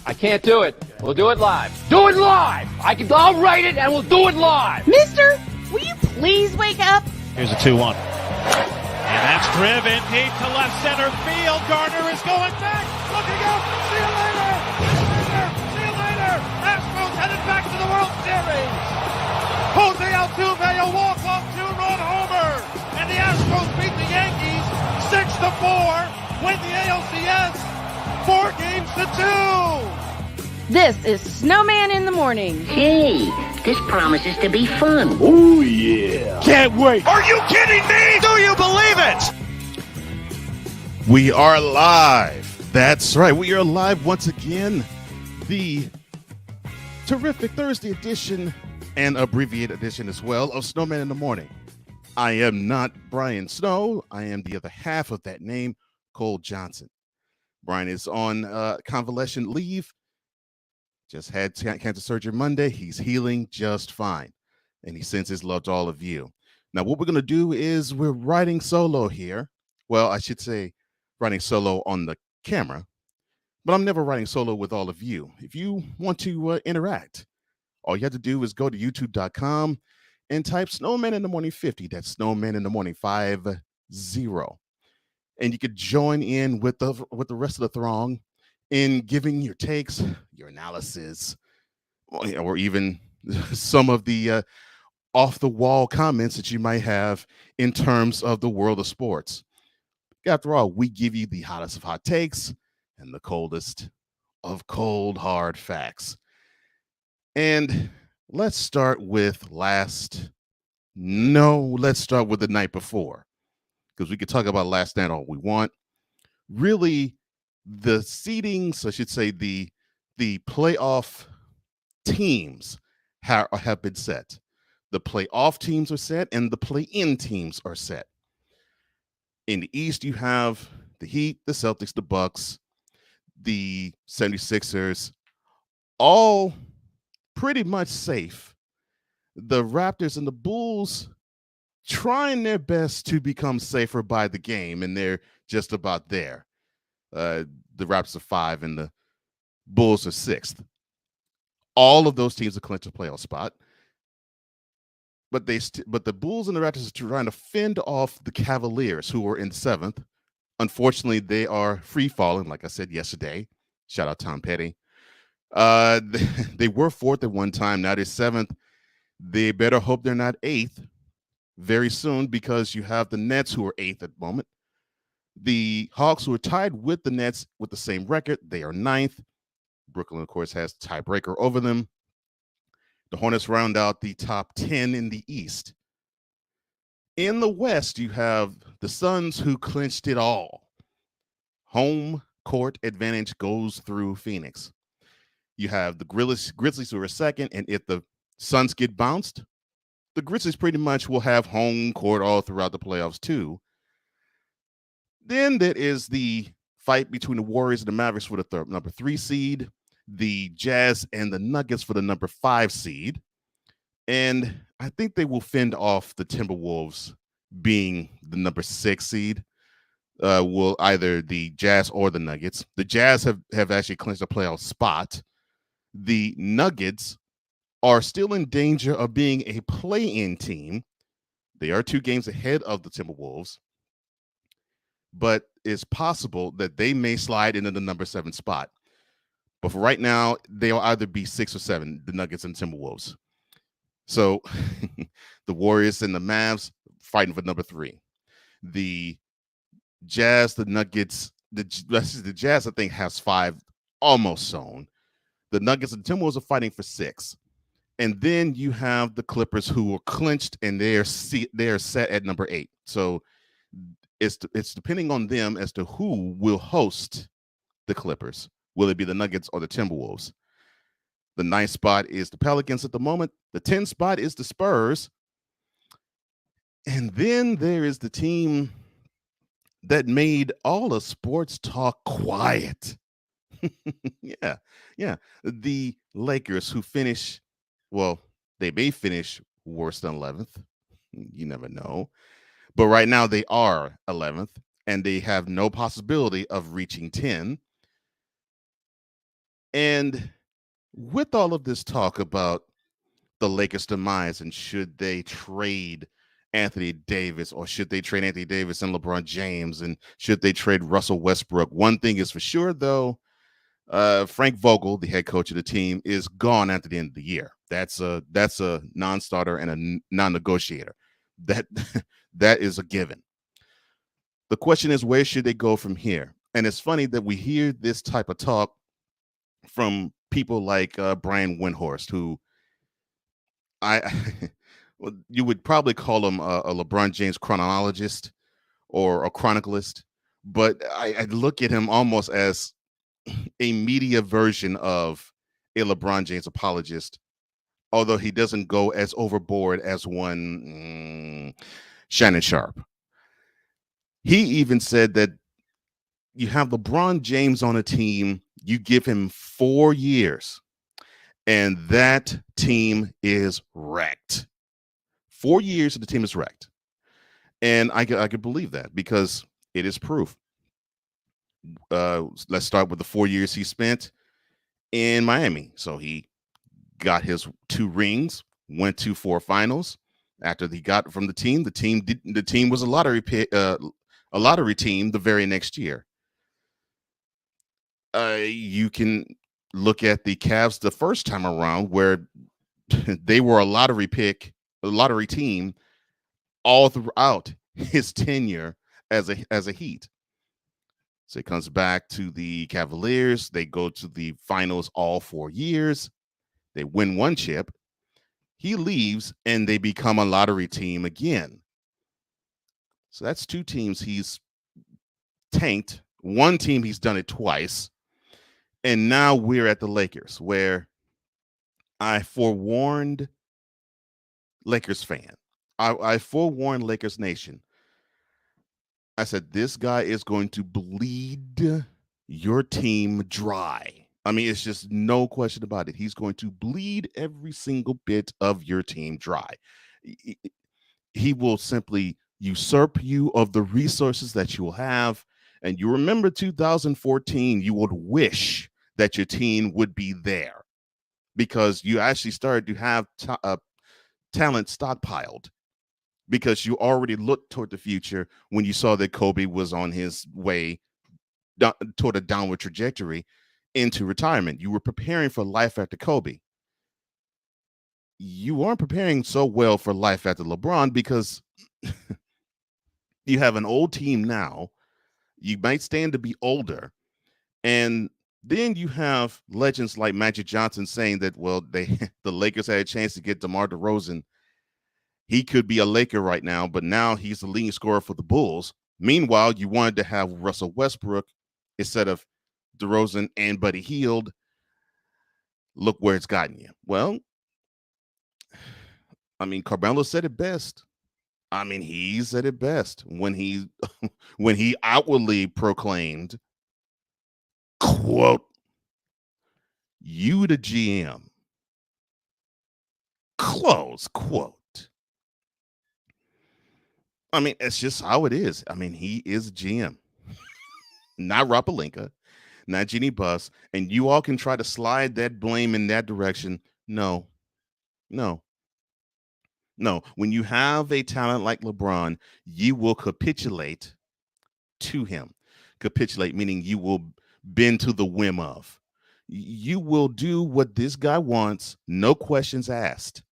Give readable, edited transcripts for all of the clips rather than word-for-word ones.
I can't do it. We'll do it live. Do it live! I'll write it and we'll do it live! Mister, will you please wake up? Here's a 2-1. And that's driven deep to left center field. Gardner is going back. Looking up. See you later. See you later. Astros headed back to the World Series. Jose Altuve, a walk-off 2-run homer. And the Astros beat the Yankees 6-4. Win the ALCS 4-2. This is Snowman in the Morning. Hey, this promises to be fun. Oh, yeah. Can't wait. Are you kidding me? Do you believe it? We are live. That's right. We are live once again. The terrific Thursday edition and abbreviated edition as well of Snowman in the Morning. I am not Brian Snow. I am the other half of that name, Cole Johnson. Brian is on convalescent leave. Just had cancer surgery Monday. He's healing just fine. And he sends his love to all of you. Now, what we're going to do is we're riding solo here. Well, I should say riding solo on the camera. But I'm never riding solo with all of you. If you want to interact, all you have to do is go to youtube.com and type Snowman in the Morning 50. That's Snowman in the Morning 50. And you could join in with the rest of the throng in giving your takes, your analysis, or even some of the off-the-wall comments that you might have in terms of the world of sports. After all, we give you the hottest of hot takes and the coldest of cold, hard facts. And let's start with let's start with the night before, because we could talk about last night all we want. Really, the seedings, I should say, the playoff teams have been set. The playoff teams are set, and the play-in teams are set. In the East, you have the Heat, the Celtics, the Bucks, the 76ers, all pretty much safe. The Raptors and the Bulls trying their best to become safer by the game, and they're just about there. The Raptors are 5 and the Bulls are 6th. All of those teams are clinched a playoff spot. But the Bulls and the Raptors are trying to fend off the Cavaliers, who are in 7th. Unfortunately, they are free falling, like I said yesterday. Shout out Tom Petty. They were 4th at one time. Now they're 7th. They better hope they're not 8th very soon, because you have the Nets, who are 8th at the moment. The Hawks, who are tied with the Nets with the same record, they are 9th. Brooklyn, of course, has the tiebreaker over them. The Hornets round out the top 10 in the East. In the West, you have the Suns, who clinched it all. Home court advantage goes through Phoenix. You have the Grizzlies, who are 2nd, and if the Suns get bounced, the Grizzlies pretty much will have home court all throughout the playoffs too. Then there is the fight between the Warriors and the Mavericks for the number 3 seed, the Jazz and the Nuggets for the number 5 seed. And I think they will fend off the Timberwolves being the number 6 seed. Will either the Jazz or the Nuggets. The Jazz have actually clinched a playoff spot. The Nuggets are still in danger of being a play-in team. They are 2 games ahead of the Timberwolves. But it's possible that they may slide into the number 7 spot. But for right now, they'll either be 6 or 7, the Nuggets and Timberwolves. So the Warriors and the Mavs fighting for number 3. The Jazz, the Nuggets, the Jazz, I think, has 5 almost sewn. The Nuggets and Timberwolves are fighting for 6. And then you have the Clippers, who are clinched, and they are set at number 8. So it's depending on them as to who will host the Clippers. Will it be the Nuggets or the Timberwolves? The 9th spot is the Pelicans at the moment. The 10th spot is the Spurs. And then there is the team that made all of sports talk quiet. Yeah. The Lakers, who finish, well, they may finish worse than 11th. You never know. But right now they are 11th, and they have no possibility of reaching 10. And with all of this talk about the Lakers' demise and should they trade Anthony Davis or should they trade Anthony Davis and LeBron James and should they trade Russell Westbrook? One thing is for sure, though, Frank Vogel, the head coach of the team, is gone at the end of the year. That's a non-starter and a non-negotiator. That that is a given. The question is, where should they go from here? And it's funny that we hear this type of talk from people like Brian Windhorst, who I well, you would probably call him a LeBron James chronologist or a chroniclist, but I look at him almost as a media version of a LeBron James apologist, although he doesn't go as overboard as one Shannon Sharp. He even said that you have LeBron James on a team, you give him 4 years, and that team is wrecked. 4 years, and the team is wrecked. And I could believe that because it is proof. Let's start with the 4 years he spent in Miami. So he got his 2 rings, went to 4 finals. After he got from the team was a lottery team the very next year. You can look at the Cavs the first time around where they were a lottery team all throughout his tenure as a Heat. So he comes back to the Cavaliers. They go to the finals all 4 years. They win 1 chip. He leaves and they become a lottery team again. So that's 2 teams he's tanked. 1 team he's done it twice. And now we're at the Lakers, where I forewarned Lakers fan. I forewarned Lakers Nation. I said, this guy is going to bleed your team dry. I mean, it's just no question about it. He's going to bleed every single bit of your team dry. He will simply usurp you of the resources that you will have. And you remember 2014, you would wish that your team would be there because you actually started to have talent stockpiled because you already looked toward the future when you saw that Kobe was on his way toward a downward trajectory into retirement. You were preparing for life after Kobe. You aren't preparing so well for life after LeBron because you have an old team now. You might stand to be older. And then you have legends like Magic Johnson saying that, well, the Lakers had a chance to get DeMar DeRozan. He could be a Laker right now, but now he's the leading scorer for the Bulls. Meanwhile, you wanted to have Russell Westbrook instead of DeRozan and Buddy Hield. Look where it's gotten you. Well, I mean, Carmelo said it best. I mean, he said it best when he outwardly proclaimed, quote, "You the GM," close quote. I mean, it's just how it is. I mean, he is GM, not Rob Pelinka, not Jeannie Buss, and you all can try to slide that blame in that direction. No. When you have a talent like LeBron, you will capitulate to him. Capitulate meaning you will bend to the whim of. You will do what this guy wants, no questions asked.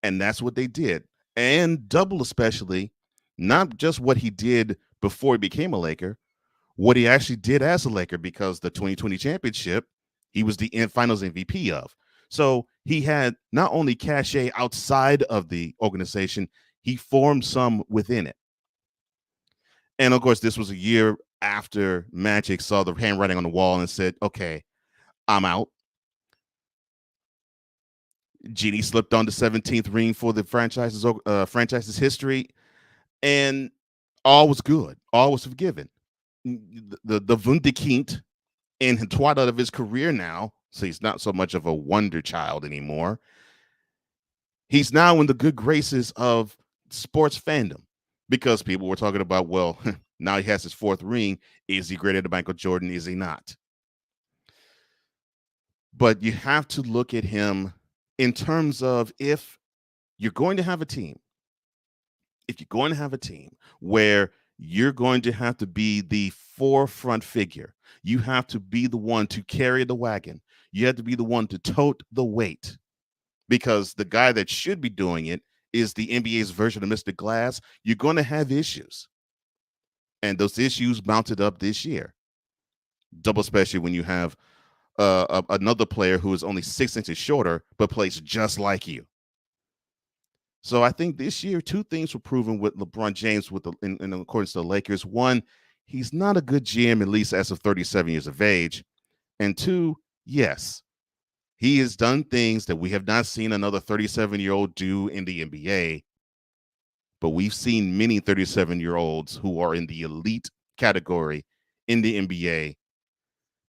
And that's what they did. And double especially, not just what he did before he became a Laker, what he actually did as a Laker, because the 2020 championship, he was the finals MVP of. So he had not only cachet outside of the organization, he formed some within it. And of course, this was a year after Magic saw the handwriting on the wall and said, okay, I'm out. Jeannie slipped on the 17th ring for the franchise's history, and all was good. All was forgiven. The Wunderkind in the twilight of his career now, so he's not so much of a wonder child anymore. He's now in the good graces of sports fandom because people were talking about, well, now he has his 4th ring. Is he greater than Michael Jordan? Is he not? But you have to look at him in terms of if you're going to have a team, where you're going to have to be the forefront figure, you have to be the one to carry the wagon, you have to be the one to tote the weight, because the guy that should be doing it is the NBA's version of Mr. Glass. You're going to have issues. And those issues mounted up this year, double, especially when you have another player who is only 6 inches shorter but plays just like you. So I think this year, two things were proven with LeBron James in accordance to the Lakers. One, he's not a good GM, at least as of 37 years of age. And two, yes, he has done things that we have not seen another 37-year-old do in the NBA. But we've seen many 37-year-olds who are in the elite category in the NBA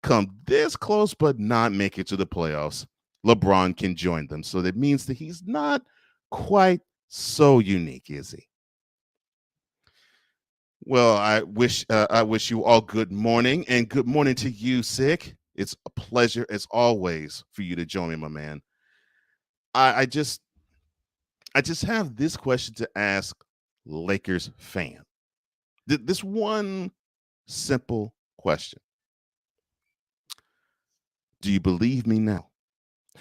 come this close but not make it to the playoffs. LeBron can join them. So that means that he's not quite so unique, is he? Well, I wish you all good morning, and good morning to you, Sick. It's a pleasure as always for you to join me, my man. I just have this question to ask Lakers fan. This one simple question. Do you believe me now?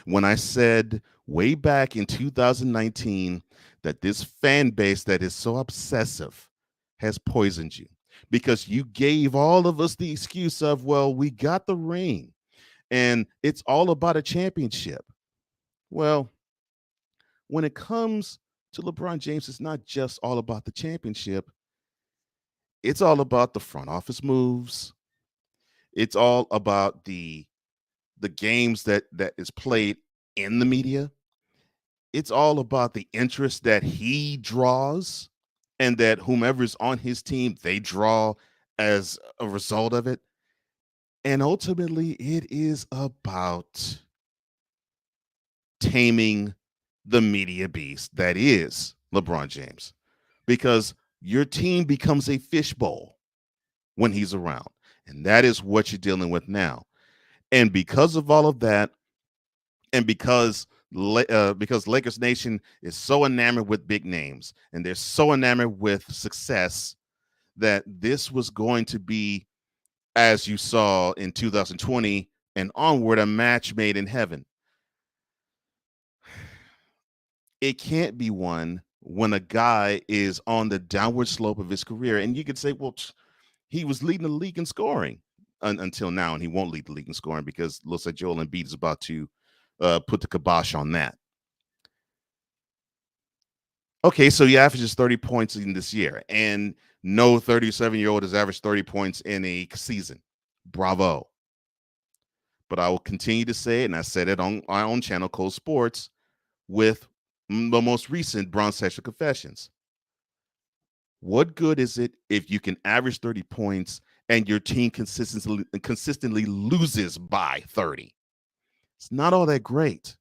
When I said way back in 2019 that this fan base that is so obsessive has poisoned you, because you gave all of us the excuse of, well, we got the ring and it's all about a championship. Well, when it comes to LeBron James, it's not just all about the championship. It's all about the front office moves. It's all about the games that is played in the media. It's all about the interest that he draws and that whomever's on his team, they draw as a result of it. And ultimately, it is about taming the media beast that is LeBron James, because your team becomes a fishbowl when he's around. And that is what you're dealing with now. And because of all of that, and because Lakers Nation is so enamored with big names and they're so enamored with success, that this was going to be, as you saw in 2020 and onward, a match made in heaven. It can't be won when a guy is on the downward slope of his career. And you could say, well, he was leading the league in scoring until now, and he won't lead the league in scoring because it looks like Joel Embiid is about to put the kibosh on that. Okay, so he averages 30 points in this year, and no 37-year-old has averaged 30 points in a season. Bravo. But I will continue to say it, and I said it on my own channel, Cold Sports, with the most recent Bronze Sexual Confessions. What good is it if you can average 30 points and your team consistently loses by 30? It's not all that great.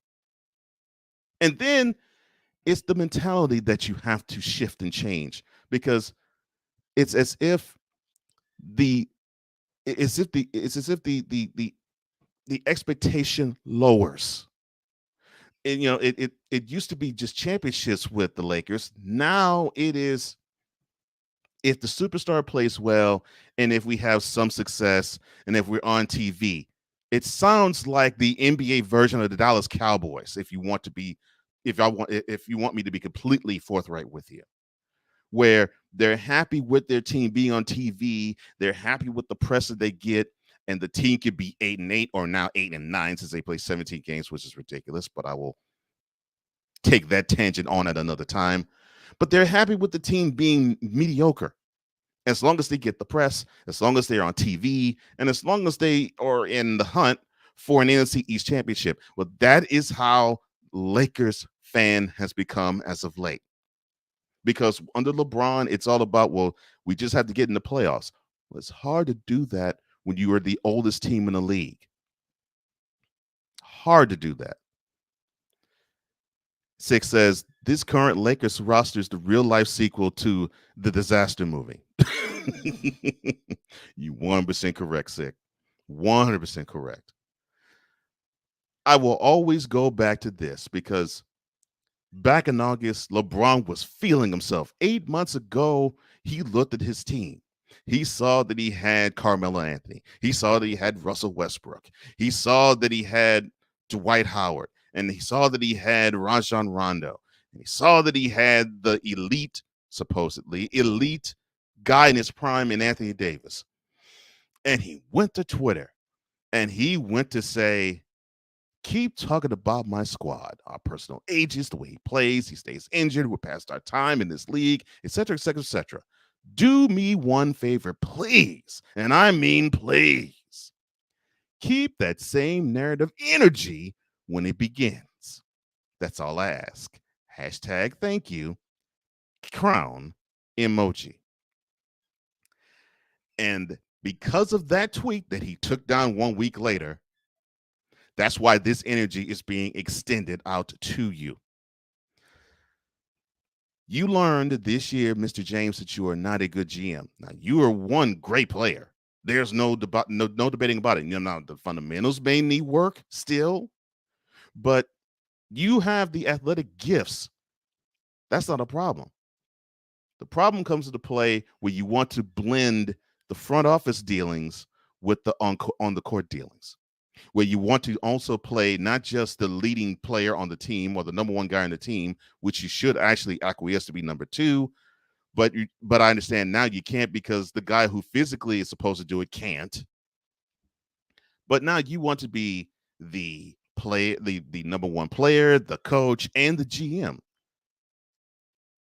And then it's the mentality that you have to shift and change, because it's as if the expectation lowers. And it used to be just championships with the Lakers. Now it is, if the superstar plays well and if we have some success and if we're on TV, it sounds like the NBA version of the Dallas Cowboys. If you want me to be completely forthright with you, where they're happy with their team being on TV, they're happy with the press that they get, and the team could be 8-8 or now 8-9 since they play 17 games, which is ridiculous. But I will take that tangent on at another time. But they're happy with the team being mediocre, as long as they get the press, as long as they're on TV, and as long as they are in the hunt for an NFC East championship. Well, that is how Lakers fan has become as of late. Because under LeBron, it's all about, well, we just have to get in the playoffs. Well, it's hard to do that when you are the oldest team in the league. Hard to do that. Six says, this current Lakers roster is the real life sequel to the disaster movie. You 100% correct, Sick. 100% correct. I will always go back to this because back in August, LeBron was feeling himself. 8 months ago, he looked at his team. He saw that he had Carmelo Anthony. He saw that he had Russell Westbrook. He saw that he had Dwight Howard. And he saw that he had Rajon Rondo. And he saw that he had the elite, supposedly elite guy in his prime in Anthony Davis. And he went to Twitter and he went to say, keep talking about my squad, our personal ages, the way he plays, he stays injured, we're past our time in this league, etc., etc., etc. Do me one favor, please. And I mean, please. Keep that same narrative energy when it begins. That's all I ask. Hashtag thank you. Crown emoji. And because of that tweet that he took down 1 week later, that's why this energy is being extended out to you. You learned this year, Mr. James, that you are not a good GM. Now, you are one great player. There's no debating about it. You know, the fundamentals may need work still, but you have the athletic gifts. That's not a problem. The problem comes into play where you want to blend the front office dealings with the on the court dealings, where you want to also play not just the leading player on the team or the number one guy on the team, which you should actually acquiesce to be number two, but I understand now you can't because the guy who physically is supposed to do it can't. But now you want to be the number one player, the coach, and the GM.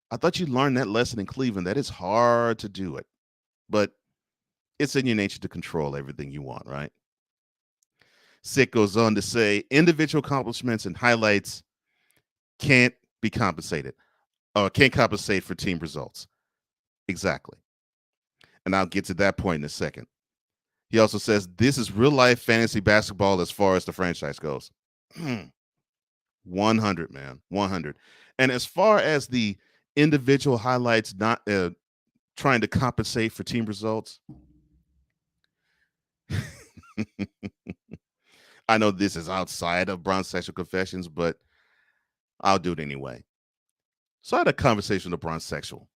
I thought you learned that lesson in Cleveland, that it's hard to do it, but it's in your nature to control everything you want, right? Sick goes on to say individual accomplishments and highlights can't be compensated or can't compensate for team results. Exactly. And I'll get to that point in a second. He also says this is real life fantasy basketball as far as the franchise goes. 100, man. 100. And as far as the individual highlights not trying to compensate for team results, I know this is outside of Bron's Sexual Confessions, but I'll do it anyway. So I had a conversation with Bron's Sexual,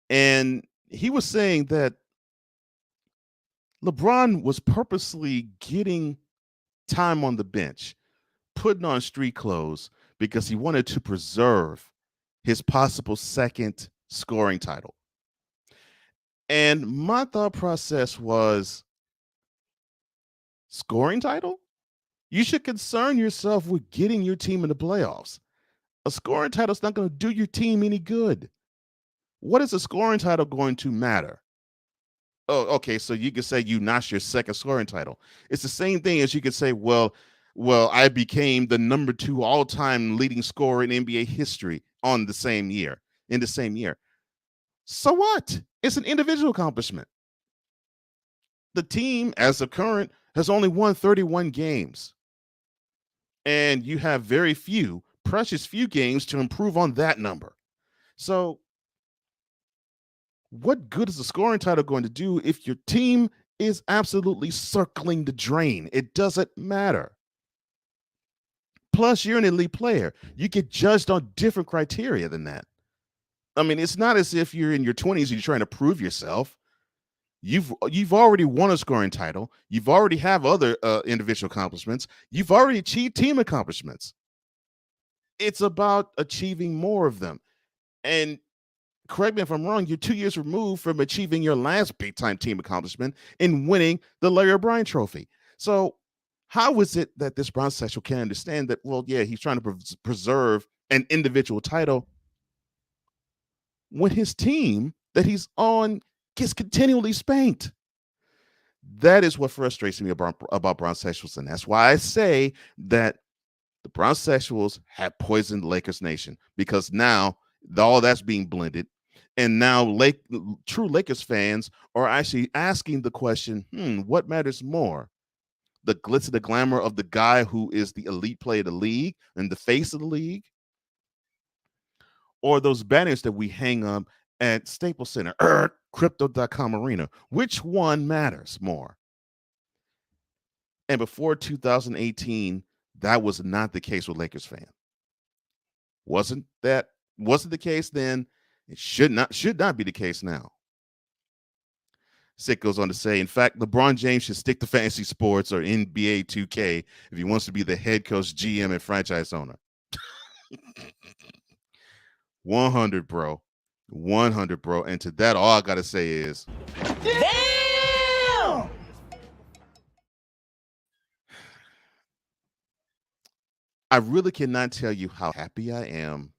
and he was saying that LeBron was purposely getting time on the bench, putting on street clothes because he wanted to preserve his possible second scoring title. And my thought process was, scoring title? You should concern yourself with getting your team in the playoffs. A scoring title is not going to do your team any good. What is a scoring title going to matter? Oh, okay, so you could say you notched your second scoring title. It's the same thing as you could say, well, I became the number 2 all-time leading scorer in NBA history in the same year. So what? It's an individual accomplishment. The team, as of current, has only won 31 games. And you have very few, precious few games to improve on that number. So what good is a scoring title going to do if your team is absolutely circling the drain? It doesn't matter. Plus, you're an elite player. You get judged on different criteria than that. I mean, it's not as if you're in your 20s and you're trying to prove yourself. You've already won a scoring title. You've already have other individual accomplishments. You've already achieved team accomplishments. It's about achieving more of them. And correct me if I'm wrong, you're 2 years removed from achieving your last big-time team accomplishment in winning the Larry O'Brien Trophy. So how is it that this Bron Sexual can understand that, well, yeah, he's trying to preserve an individual title when his team that he's on gets continually spanked? That is what frustrates me about Bron Sexuals, and that's why I say that the Bron Sexuals have poisoned Lakers Nation, because now all that's being blended, and now true Lakers fans are actually asking the question, what matters more? The glitz and the glamour of the guy who is the elite player of the league and the face of the league, or those banners that we hang up at Staples Center, Crypto.com Arena? Which one matters more? And before 2018, That was not the case with Lakers fans. Wasn't the case then? It should not be the case now. Sick goes on to say, in fact, LeBron James should stick to fantasy sports or NBA 2K if he wants to be the head coach, GM, and franchise owner. 100, bro. 100, bro. And to that, all I got to say is, damn! I really cannot tell you how happy I am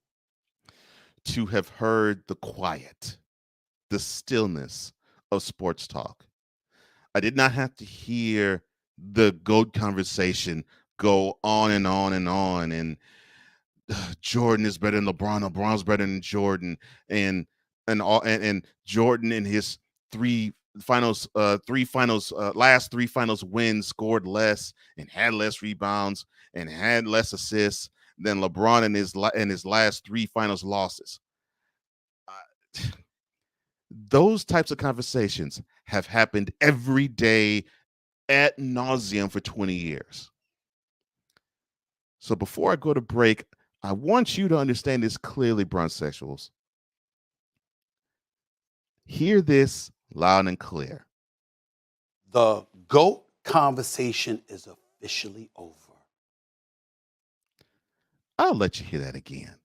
to have heard the quiet, the stillness of sports talk. I did not have to hear the GOAT conversation go on and on and on. And Jordan is better than LeBron. LeBron's better than Jordan. And Jordan in his last three finals wins scored less and had less rebounds and had less assists than LeBron in his last three finals losses. Those types of conversations have happened every day ad nauseum for 20 years. So before I go to break, I want you to understand this clearly, Bronsexuals. Hear this loud and clear. The GOAT conversation is officially over. I'll let you hear that again.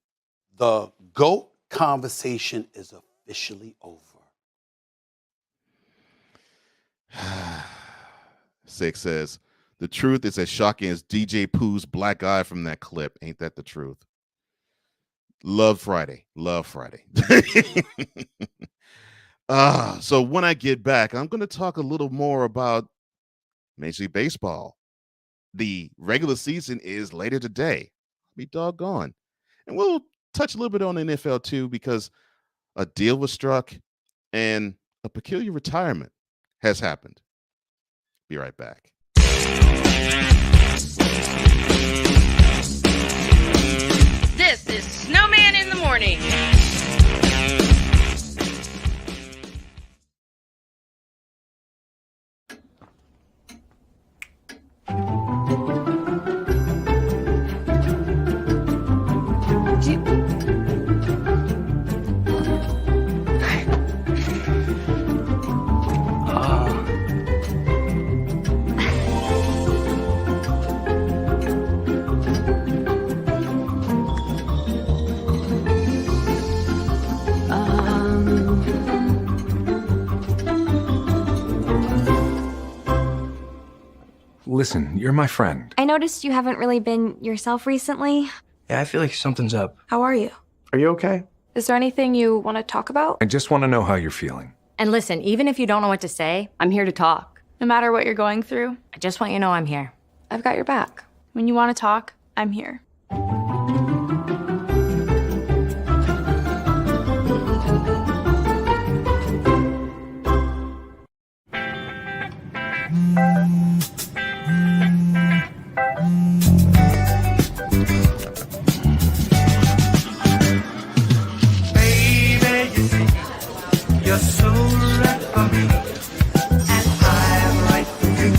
The GOAT conversation is officially over. Six says, the truth is as shocking as DJ Pooh's black eye from that clip. Ain't that the truth? Love Friday. So when I get back, I'm going to talk a little more about Major League Baseball. The regular season is later today. Be doggone. And we'll touch a little bit on the NFL too, because a deal was struck and a peculiar retirement has happened. Be right back. This is Snowman in the Morning. Listen, you're my friend. I noticed you haven't really been yourself recently. Yeah, I feel like something's up. How are you? Are you okay? Is there anything you want to talk about? I just want to know how you're feeling. And listen, even if you don't know what to say, I'm here to talk. No matter what you're going through, I just want you to know I'm here. I've got your back. When you want to talk, I'm here. You're so right for me, and I'm right for you.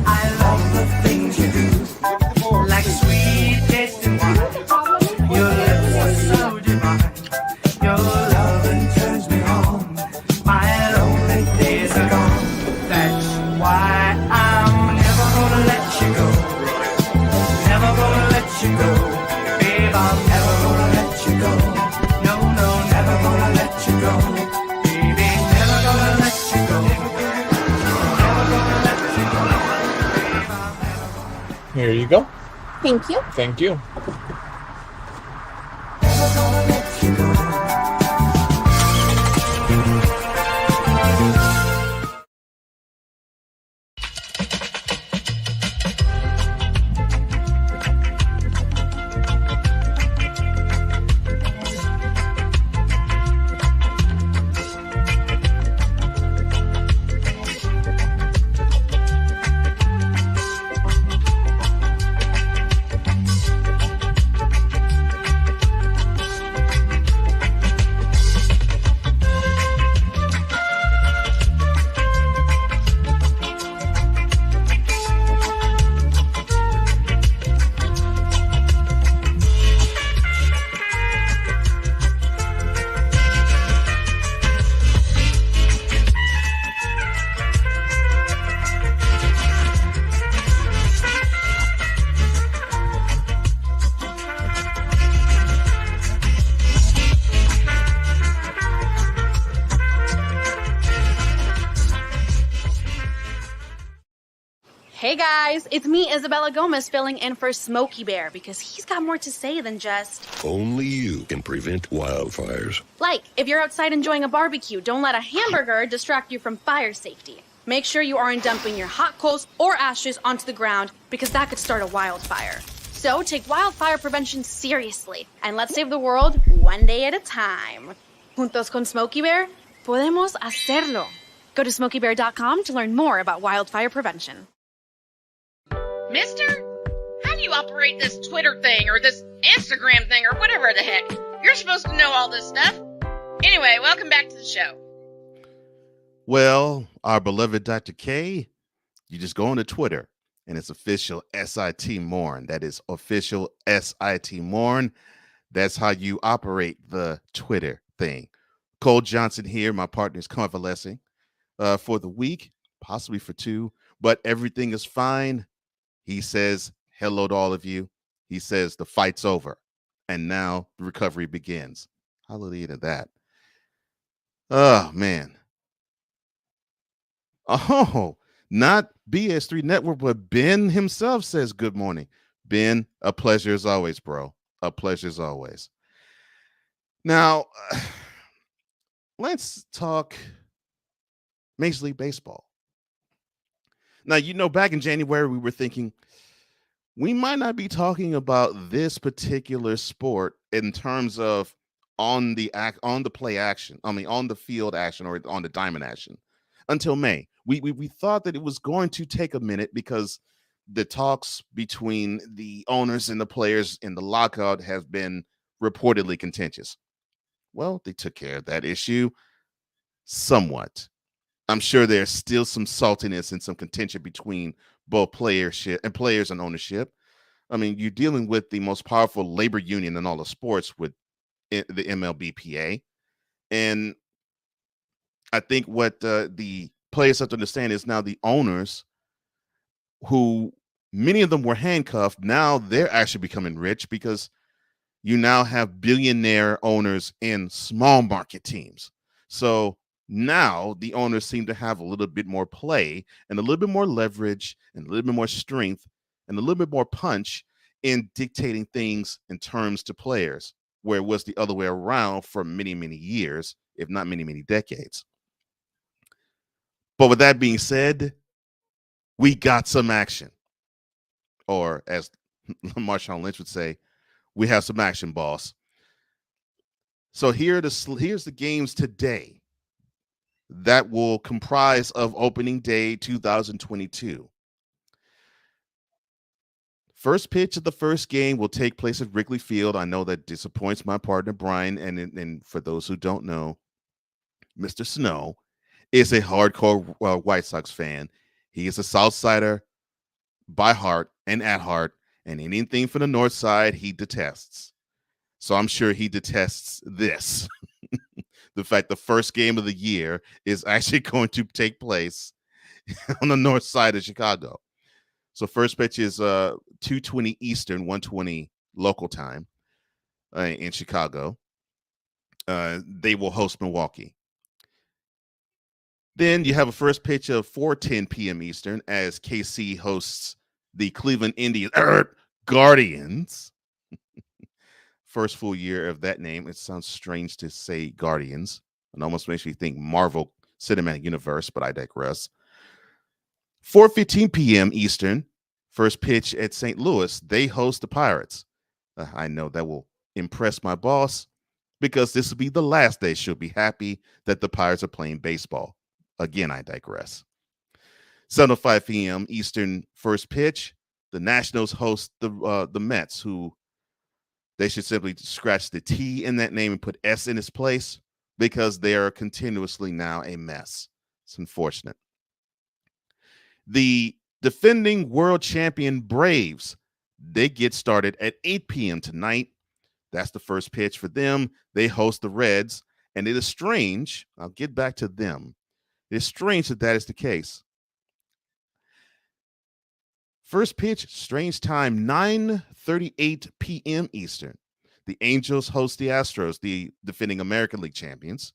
I love the things you do, like sweet tasting wine. Your lips are so divine. Your loving turns me on. My lonely days are gone. That's why I'm never gonna let you go. Never gonna let you go, babe. I'm never gonna let you go. No, never gonna let you go. Here you go. Thank you. Thank you. Hey guys, it's me, Isabella Gomez, filling in for Smokey Bear because he's got more to say than just... Only you can prevent wildfires. Like, if you're outside enjoying a barbecue, don't let a hamburger distract you from fire safety. Make sure you aren't dumping your hot coals or ashes onto the ground because that could start a wildfire. So take wildfire prevention seriously and let's save the world one day at a time. Juntos con Smokey Bear, podemos hacerlo. Go to smokeybear.com to learn more about wildfire prevention. Mister, how do you operate this Twitter thing or this Instagram thing or whatever the heck? You're supposed to know all this stuff. Anyway, welcome back to the show. Well, our beloved Dr. K, you just go on to Twitter and it's official SIT Morn. That is official SIT Morn. That's how you operate the Twitter thing. Cole Johnson here. My partner is convalescing for the week, possibly for 2, but everything is fine. He says hello to all of you. He says the fight's over, and now the recovery begins. Hallelujah to that. Oh, man. Oh, not BS3 Network, but Ben himself says good morning. Ben, a pleasure as always, bro. A pleasure as always. Now, let's talk Major League Baseball. Now, back in January, we were thinking we might not be talking about this particular sport in terms of on the play action. I mean, on the field action or on the diamond action until May. We thought that it was going to take a minute because the talks between the owners and the players in the lockout have been reportedly contentious. Well, they took care of that issue somewhat. I'm sure there's still some saltiness and some contention between both players and ownership. I mean, you're dealing with the most powerful labor union in all of sports with the MLB and I think what the players have to understand is now the owners, who many of them were handcuffed, now they're actually becoming rich because you now have billionaire owners in small market teams. So now the owners seem to have a little bit more play and a little bit more leverage and a little bit more strength and a little bit more punch in dictating things in terms to players, where it was the other way around for many, many years, if not many, many decades. But with that being said, we got some action. Or as Marshawn Lynch would say, we have some action, boss. So here's the games today that will comprise of opening day 2022. First pitch of the first game will take place at Wrigley Field. I know that disappoints my partner, Brian. And for those who don't know, Mr. Snow is a hardcore White Sox fan. He is a Southsider by heart and at heart. And anything from the North Side, he detests. So I'm sure he detests this. The fact the first game of the year is actually going to take place on the North Side of Chicago. So first pitch is 2:20 Eastern, 1:20 local time in Chicago. They will host Milwaukee. Then you have a first pitch of 4:10 p.m. Eastern as KC hosts the Cleveland Indians Guardians. First full year of that name. It sounds strange to say Guardians. It almost makes me think Marvel Cinematic Universe, but I digress. 4:15 p.m. Eastern, first pitch at St. Louis. They host the Pirates. I know that will impress my boss because this will be the last day she'll be happy that the Pirates are playing baseball. Again, I digress. 7:05 p.m. Eastern, first pitch. The Nationals host the Mets, who they should simply scratch the T in that name and put S in its place because they are continuously now a mess. It's unfortunate. The defending world champion Braves, they get started at 8 p.m. tonight. That's the first pitch for them. They host the Reds, and it is strange. I'll get back to them. It's strange that is the case. First pitch, strange time, 9:38 p.m. Eastern. The Angels host the Astros, the defending American League champions.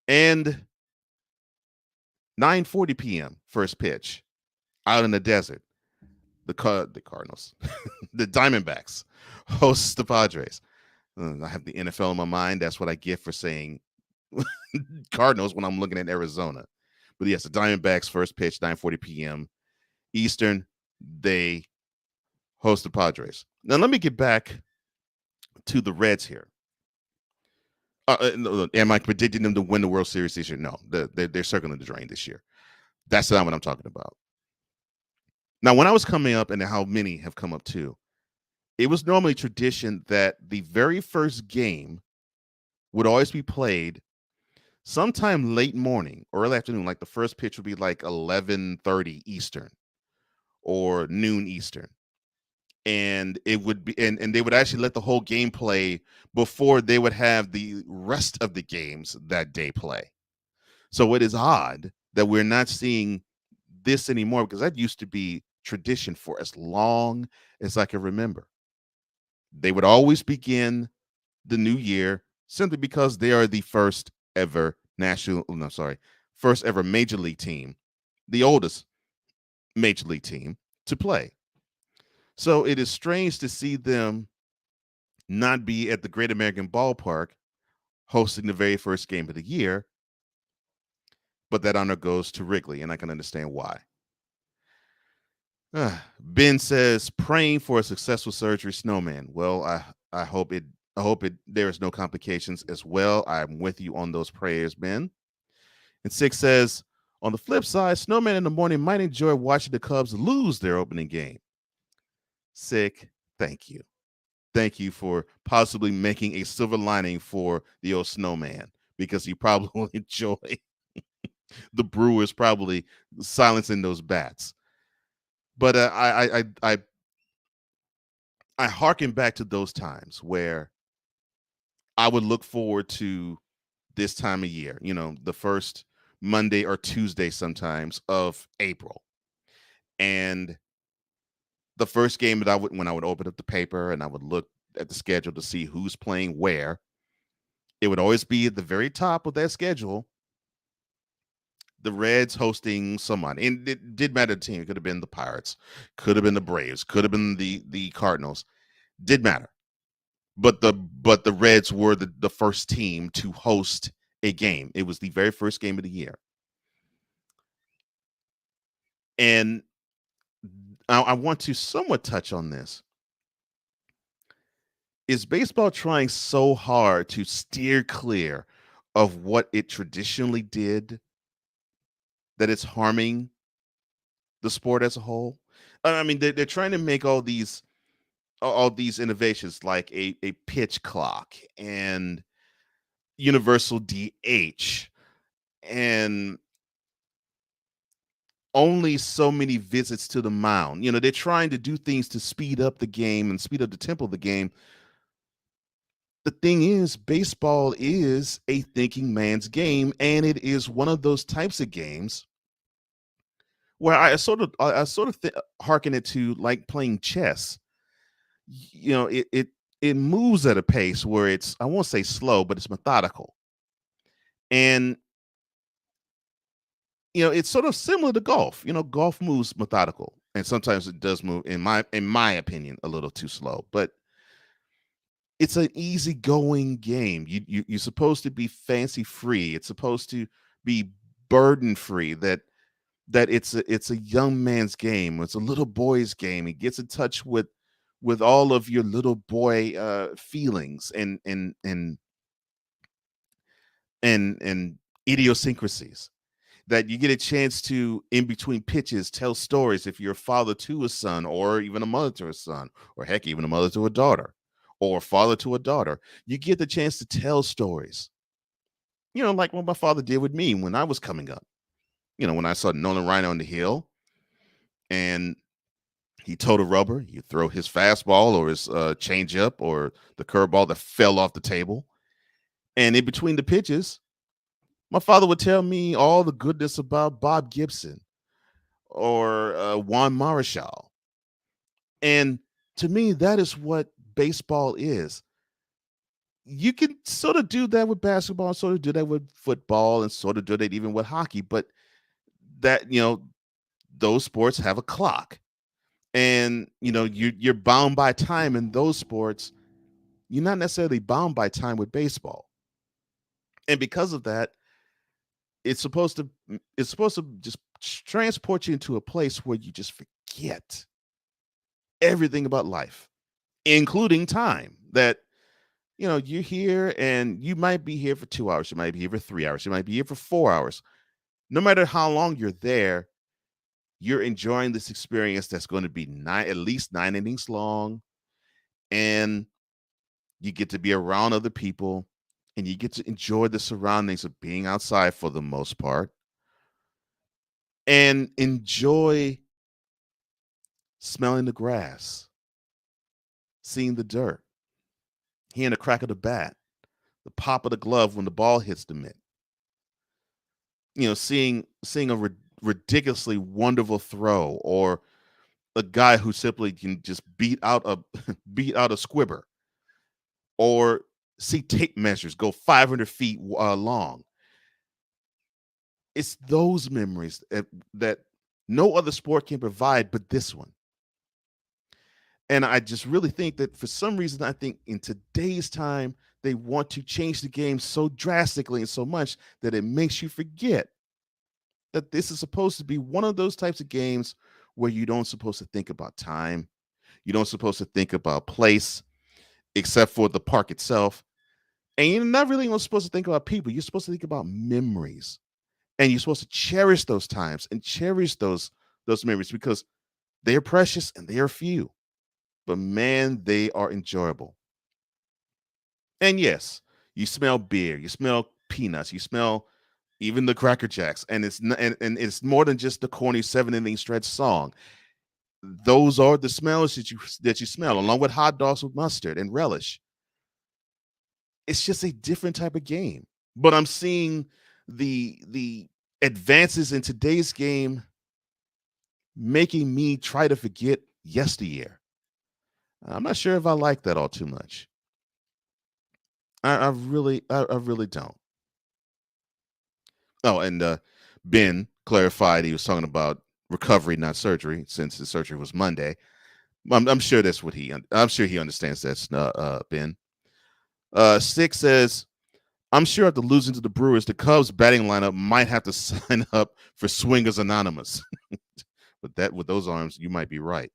And 9:40 p.m. first pitch. out in the desert. The Cardinals, the Diamondbacks host the Padres. I have the NFL in my mind. That's what I get for saying Cardinals when I'm looking at Arizona. But yes, the Diamondbacks first pitch 9:40 p.m. Eastern. They host the Padres. Now let me get back to the Reds here. Am I predicting them to win the World Series this year? No, they're circling the drain this year. That's not what I'm talking about. Now, when I was coming up, and how many have come up too, it was normally tradition that the very first game would always be played sometime late morning or early afternoon. Like the first pitch would be like 11:30 Eastern or noon Eastern. And it would be, and they would actually let the whole game play before they would have the rest of the games that day play. So it is odd that we're not seeing this anymore, because that used to be tradition for as long as I can remember. They would always begin the new year simply because they are the first ever first ever major league team, the oldest major league team to play. So it is strange to see them not be at the Great American Ballpark hosting the very first game of the year, but that honor goes to Wrigley, and I can understand why. Ben says, praying for a successful surgery, Snowman. Well, I hope it there is no complications as well. I'm with you on those prayers, Ben. And 6 says, on the flip side, Snowman in the Morning might enjoy watching the Cubs lose their opening game. Sick, thank you. Thank you for possibly making a silver lining for the old Snowman, because he probably will enjoy the Brewers probably silencing those bats. But I harken back to those times where I would look forward to this time of year, the first Monday or Tuesday sometimes of April. And the first game that when I would open up the paper and I would look at the schedule to see who's playing where, it would always be at the very top of that schedule, the Reds hosting somebody. And it didn't matter the team. It could have been the Pirates, could have been the Braves, could have been the Cardinals. Didn't matter. But the Reds were the first team to host a game. It was the very first game of the year. And I want to somewhat touch on this. Is baseball trying so hard to steer clear of what it traditionally did that it's harming the sport as a whole? I mean, they're trying to make all these innovations, like a pitch clock and universal DH and only so many visits to the mound. They're trying to do things to speed up the game and speed up the tempo of the game. The thing is, baseball is a thinking man's game, and it is one of those types of games where I sort of hearken it to like playing chess. It moves at a pace where it's, I won't say slow, but it's methodical. And it's sort of similar to golf. Golf moves methodical, and sometimes it does move, in my opinion, a little too slow. But it's an easygoing game. You're supposed to be fancy free. It's supposed to be burden free. That it's a young man's game. It's a little boy's game. He gets in touch with all of your little boy feelings and idiosyncrasies. That you get a chance to, in between pitches, tell stories if you're a father to a son, or even a mother to a son, or heck, even a mother to a daughter, or a father to a daughter. You get the chance to tell stories. Like what my father did with me when I was coming up. When I saw Nolan Rhino on the hill and he towed a rubber, you throw his fastball or his changeup or the curveball that fell off the table. And in between the pitches, my father would tell me all the goodness about Bob Gibson or Juan Marichal. And to me, that is what baseball is. You can sort of do that with basketball, and sort of do that with football, and sort of do that even with hockey. But that, those sports have a clock, and you're bound by time in those sports. You're not necessarily bound by time with baseball, and because of that, it's supposed to just transport you into a place where you just forget everything about life, including time. That you're here, and you might be here for 2 hours, you might be here for 3 hours, you might be here for 4 hours. No matter how long you're there, you're enjoying this experience that's going to be at least 9 innings long, and you get to be around other people, and you get to enjoy the surroundings of being outside for the most part, and enjoy smelling the grass, seeing the dirt, hearing the crack of the bat, the pop of the glove when the ball hits the mitt. Seeing a ridiculously wonderful throw, or a guy who simply can just beat out a squibber, or see tape measures go 500 feet long. It's those memories that no other sport can provide but this one. And I just really think that for some reason, I think in today's time, they want to change the game so drastically and so much that it makes you forget that this is supposed to be one of those types of games where you don't supposed to think about time. You don't supposed to think about place, except for the park itself. And you're not really even supposed to think about people. You're supposed to think about memories. And you're supposed to cherish those times and cherish those memories, because they are precious and they are few. But man, they are enjoyable. And yes, you smell beer, you smell peanuts, you smell even the Cracker Jacks, and it's more than just the corny 7-inning stretch song. Those are the smells that you smell, along with hot dogs with mustard and relish. It's just a different type of game. But I'm seeing the advances in today's game making me try to forget yesteryear. I'm not sure if I like that all too much. I really don't. Oh, and Ben clarified he was talking about recovery, not surgery, since the surgery was Monday. I'm sure that's what I'm sure he understands that. Ben. Six says, I'm sure after losing to the Brewers, the Cubs batting lineup might have to sign up for Swingers Anonymous. But with those arms, you might be right.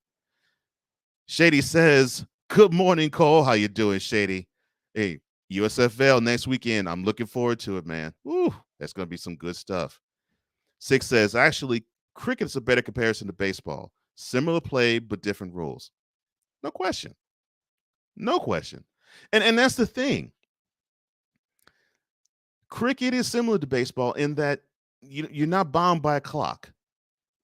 Shady says, good morning, Cole. How you doing, Shady? Hey, USFL next weekend. I'm looking forward to it, man. Woo, that's going to be some good stuff. Six says, actually, cricket is a better comparison to baseball. Similar play, but different rules. No question. No question. And that's the thing. Cricket is similar to baseball in that you're not bound by a clock.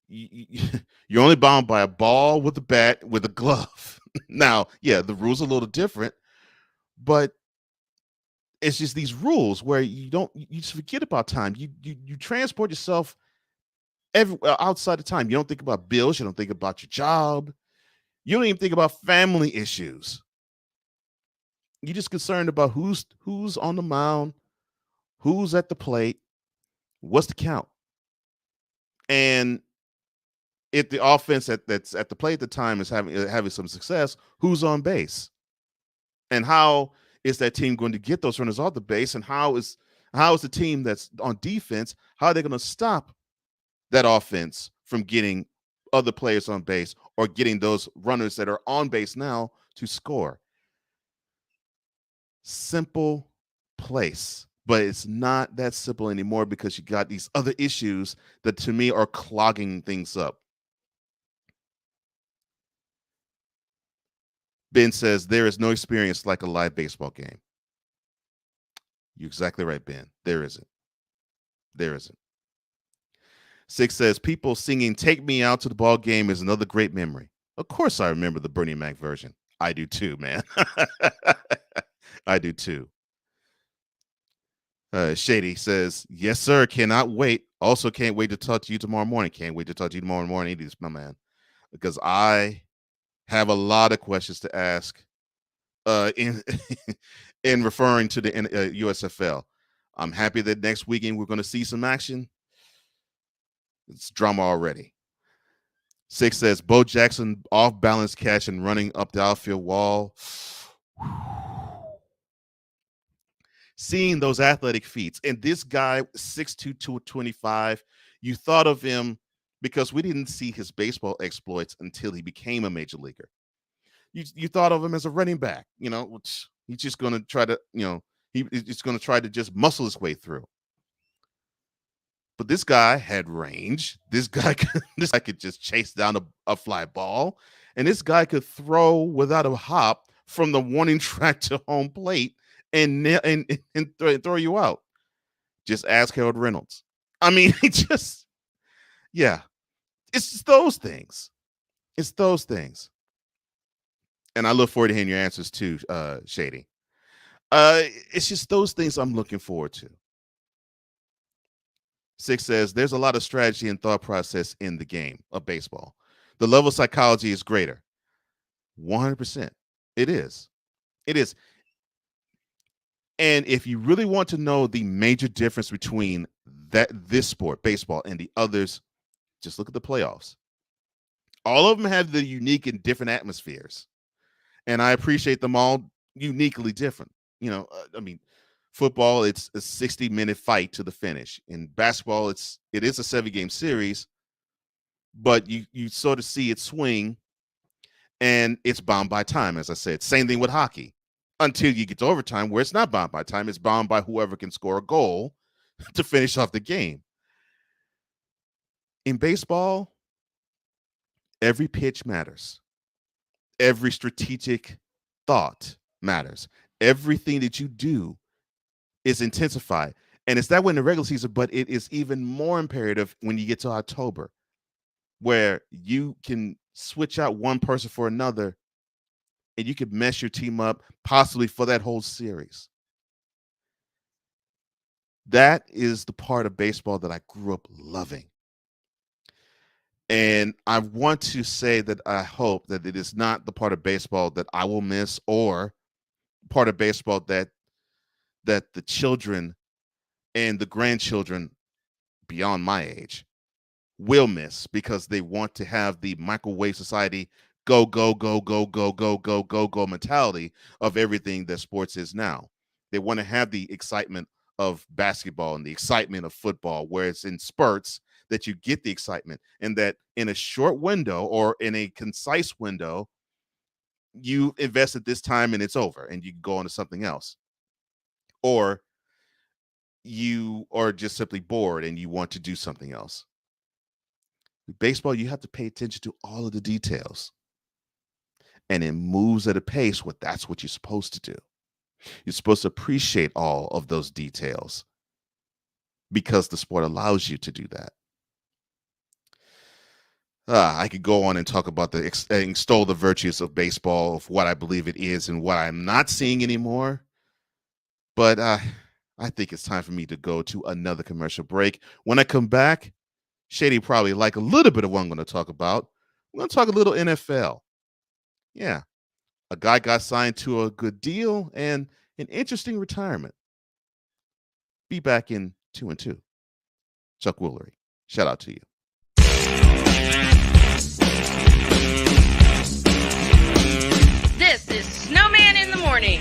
You're only bound by a ball with a bat with a glove. Now, yeah, the rules are a little different, but it's just these rules where you just forget about time. You transport yourself outside of time. You don't think about bills. You don't think about your job. You don't even think about family issues. You're just concerned about who's on the mound, who's at the plate, what's the count, and if the offense that's at the plate at the time is having some success, who's on base, and how is that team going to get those runners off the base, and how is the team that's on defense, how are they going to stop that offense from getting other players on base or getting those runners that are on base now to score. Simple place, but it's not that simple anymore because you got these other issues that to me are clogging things up. Ben says there is no experience like a live baseball game. You're exactly right, Ben. There isn't. There isn't. Six says people singing "Take Me Out to the Ball Game" is another great memory. Of course, I remember the Bernie Mac version. I do too, man. I do too. Shady says, yes, sir. Cannot wait. Also, can't wait to talk to you tomorrow morning. Can't wait to talk to you tomorrow morning, my man, because I have a lot of questions to ask in in referring to the USFL. I'm happy that next weekend we're going to see some action. It's drama already. 6 says, Bo Jackson off-balance catch and running up the outfield wall. Seeing those athletic feats. And this guy, 6'2", 225, you thought of him because we didn't see his baseball exploits until he became a major leaguer. You thought of him as a running back, which he's just going to try to, he's going to try to just muscle his way through. But this guy had range. This guy could just chase down a fly ball. And this guy could throw without a hop from the warning track to home plate and throw you out. Just ask Harold Reynolds. I mean, it's just those things. It's those things. And I look forward to hearing your answers too, Shady. It's just those things I'm looking forward to. 6 says, there's a lot of strategy and thought process in the game of baseball. The level of psychology is greater. 100%. It is. It is. And if you really want to know the major difference between this sport, baseball, and the others, just look at the playoffs. All of them have the unique and different atmospheres. And I appreciate them all uniquely different. I mean, football, it's a 60-minute fight to the finish. In basketball, it is a 7-game series, but you sort of see it swing, and it's bound by time, as I said. Same thing with hockey. Until you get to overtime, where it's not bound by time, it's bound by whoever can score a goal to finish off the game. In baseball, every pitch matters. Every strategic thought matters. Everything that you do is intensified. And it's that way in the regular season, but it is even more imperative when you get to October, where you can switch out one person for another and you could mess your team up possibly for that whole series. That is the part of baseball that I grew up loving. And I want to say that I hope that it is not the part of baseball that I will miss, or part of baseball that the children and the grandchildren beyond my age will miss, because they want to have the microwave society go mentality of everything that sports is now. They want to have the excitement of basketball and the excitement of football, where it's in spurts that you get the excitement, and that in a short window or in a concise window, you invest at this time and it's over and you can go on to something else. Or you are just simply bored and you want to do something else. With baseball, you have to pay attention to all of the details. And it moves at a pace where that's what you're supposed to do. You're supposed to appreciate all of those details because the sport allows you to do that. I could go on and talk about extol the virtues of baseball, of what I believe it is and what I'm not seeing anymore. But I think it's time for me to go to another commercial break. When I come back, Shady probably like a little bit of what I'm going to talk about. We're going to talk a little NFL. Yeah. A guy got signed to a good deal and an interesting retirement. Be back in 2 and 2. Chuck Woolery, shout out to you. This is Snowman in the Morning.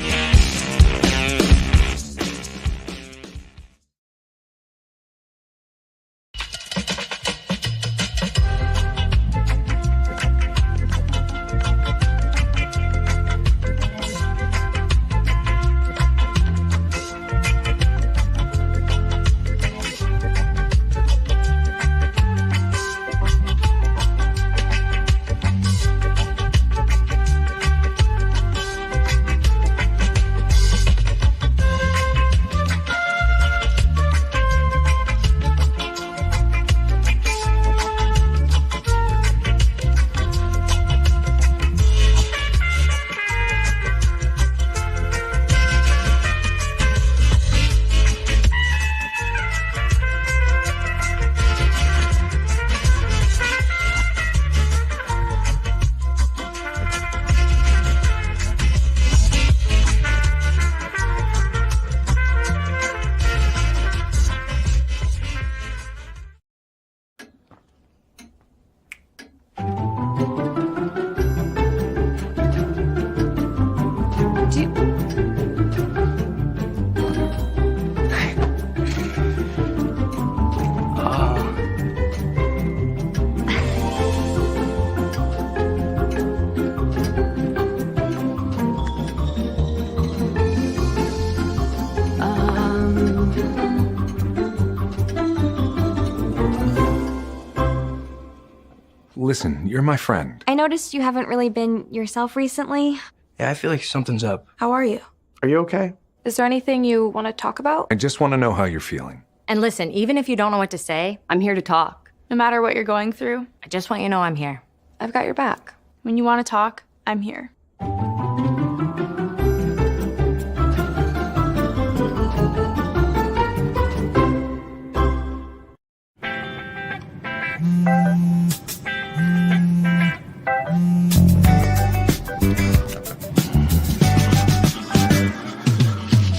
Listen, you're my friend. I noticed you haven't really been yourself recently. Yeah, I feel like something's up. How are you? Are you okay? Is there anything you want to talk about? I just want to know how you're feeling. And listen, even if you don't know what to say, I'm here to talk. No matter what you're going through, I just want you to know I'm here. I've got your back. when you want to talk, I'm here.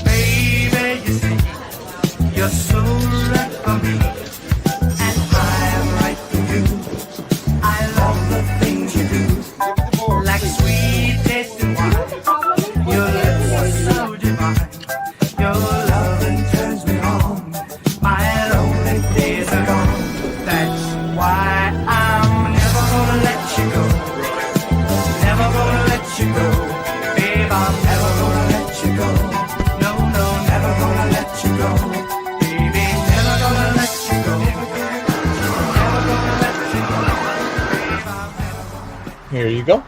Baby, you see, you're so right for me, and I'm right for you. I love the things you do, like sweet tasting wine. Your lips are so divine. Your loving turns me on. My lonely days are gone. That's why I'm never gonna let you go. Never gonna let you go. Babe, I'm never gonna let you go. No, no, never gonna let you go. Baby, never gonna let you go. Never gonna let you go. Babe, I'm never gonna. Here you go.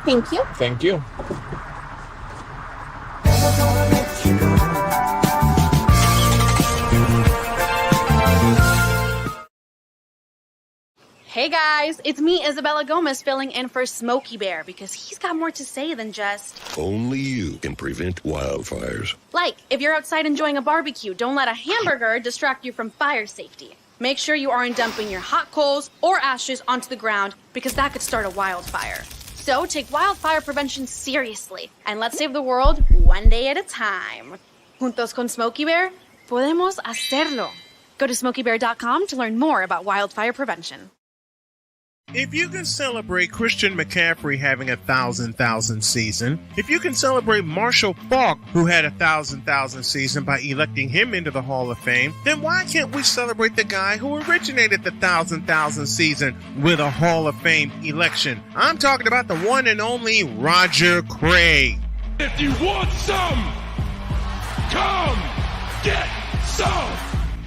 Thank you. Thank you. Never gonna let you go. Hey guys, it's me, Isabella Gomez, filling in for Smokey Bear because he's got more to say than just. Only you can prevent wildfires. Like, if you're outside enjoying a barbecue, don't let a hamburger distract you from fire safety. Make sure you aren't dumping your hot coals or ashes onto the ground because that could start a wildfire. So take wildfire prevention seriously and let's save the world one day at a time. Juntos con Smokey Bear, podemos hacerlo. Go to smokeybear.com to learn more about wildfire prevention. If you can celebrate Christian McCaffrey having a 1,000 season, if you can celebrate Marshall Faulk, who had a 1,000 season by electing him into the Hall of Fame, then why can't we celebrate the guy who originated the 1,000 season with a Hall of Fame election? I'm talking about the one and only Roger Craig. If you want some, come get some.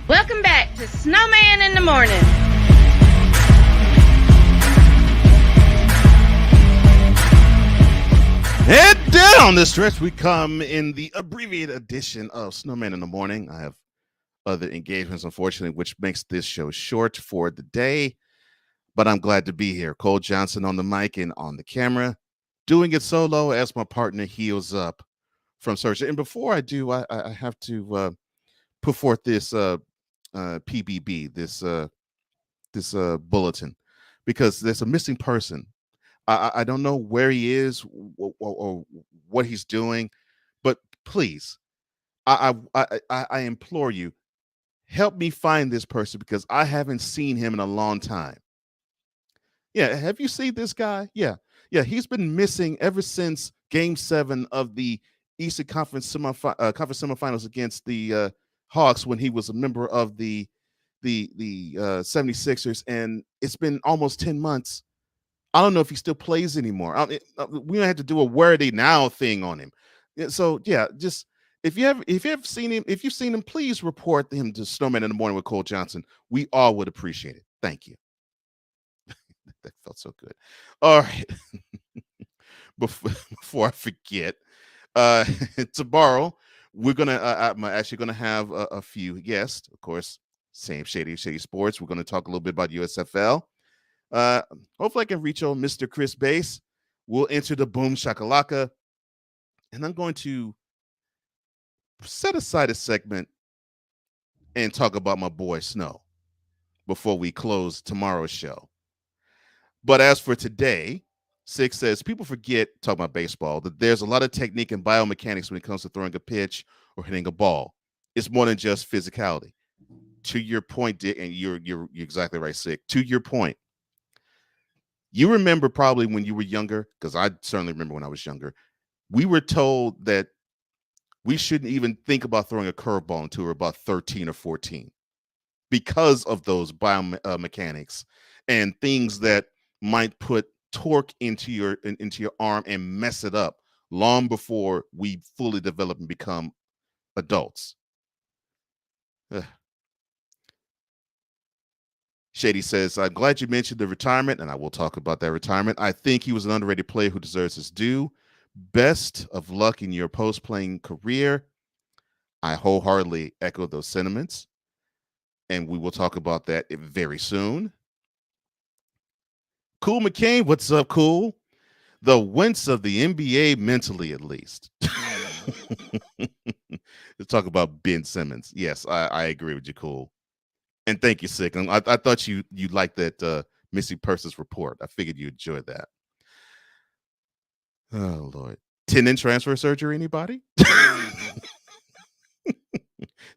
Welcome back to Snowman in the Morning. Head down the stretch. We come in the abbreviated edition of Snowman in the Morning. I have other engagements, unfortunately, which makes this show short for the day. But I'm glad to be here. Cole Johnson on the mic and on the camera, doing it solo as my partner heals up from surgery. And before I do, I have to put forth this PBB, this bulletin, because there's a missing person. I don't know where he is or what he's doing, but please, I implore you, help me find this person because I haven't seen him in a long time. Yeah, have you seen this guy? Yeah, he's been missing ever since Game 7 of the Eastern Conference semifinals against the Hawks when he was a member of the 76ers, and it's been almost 10 months. I don't know if he still plays anymore. We don't have to do a where are they now thing on him. So yeah, just if you've seen him, please report him to Snowman in the Morning with Cole Johnson. We all would appreciate it. Thank you. That felt so good. All right. Before I forget, tomorrow I'm actually gonna have a few guests. Of course, same Shady Sports. We're gonna talk a little bit about USFL. Hopefully I can reach on Mr. Chris Bass. We'll enter the Boom Shakalaka. And I'm going to set aside a segment and talk about my boy Snow before we close tomorrow's show. But as for today, Six says, people forget, talking about baseball, that there's a lot of technique and biomechanics when it comes to throwing a pitch or hitting a ball. It's more than just physicality. To your point, Dick, and you're exactly right, Sick. To your point, you remember probably when you were younger, because I certainly remember when I was younger, we were told that we shouldn't even think about throwing a curveball until we're about 13 or 14 because of those biomechanics and things that might put torque into your arm and mess it up long before we fully develop and become adults. Shady says, I'm glad you mentioned the retirement, and I will talk about that retirement. I think he was an underrated player who deserves his due. Best of luck in your post-playing career. I wholeheartedly echo those sentiments, and we will talk about that very soon. Cool McCain, what's up, Cool? The wince of the NBA mentally, at least. Let's talk about Ben Simmons. Yes, I agree with you, Cool. And thank you, Sick. I thought you liked that missing persons report. I figured you enjoyed that. Oh, Lord. Tendon transfer surgery, anybody?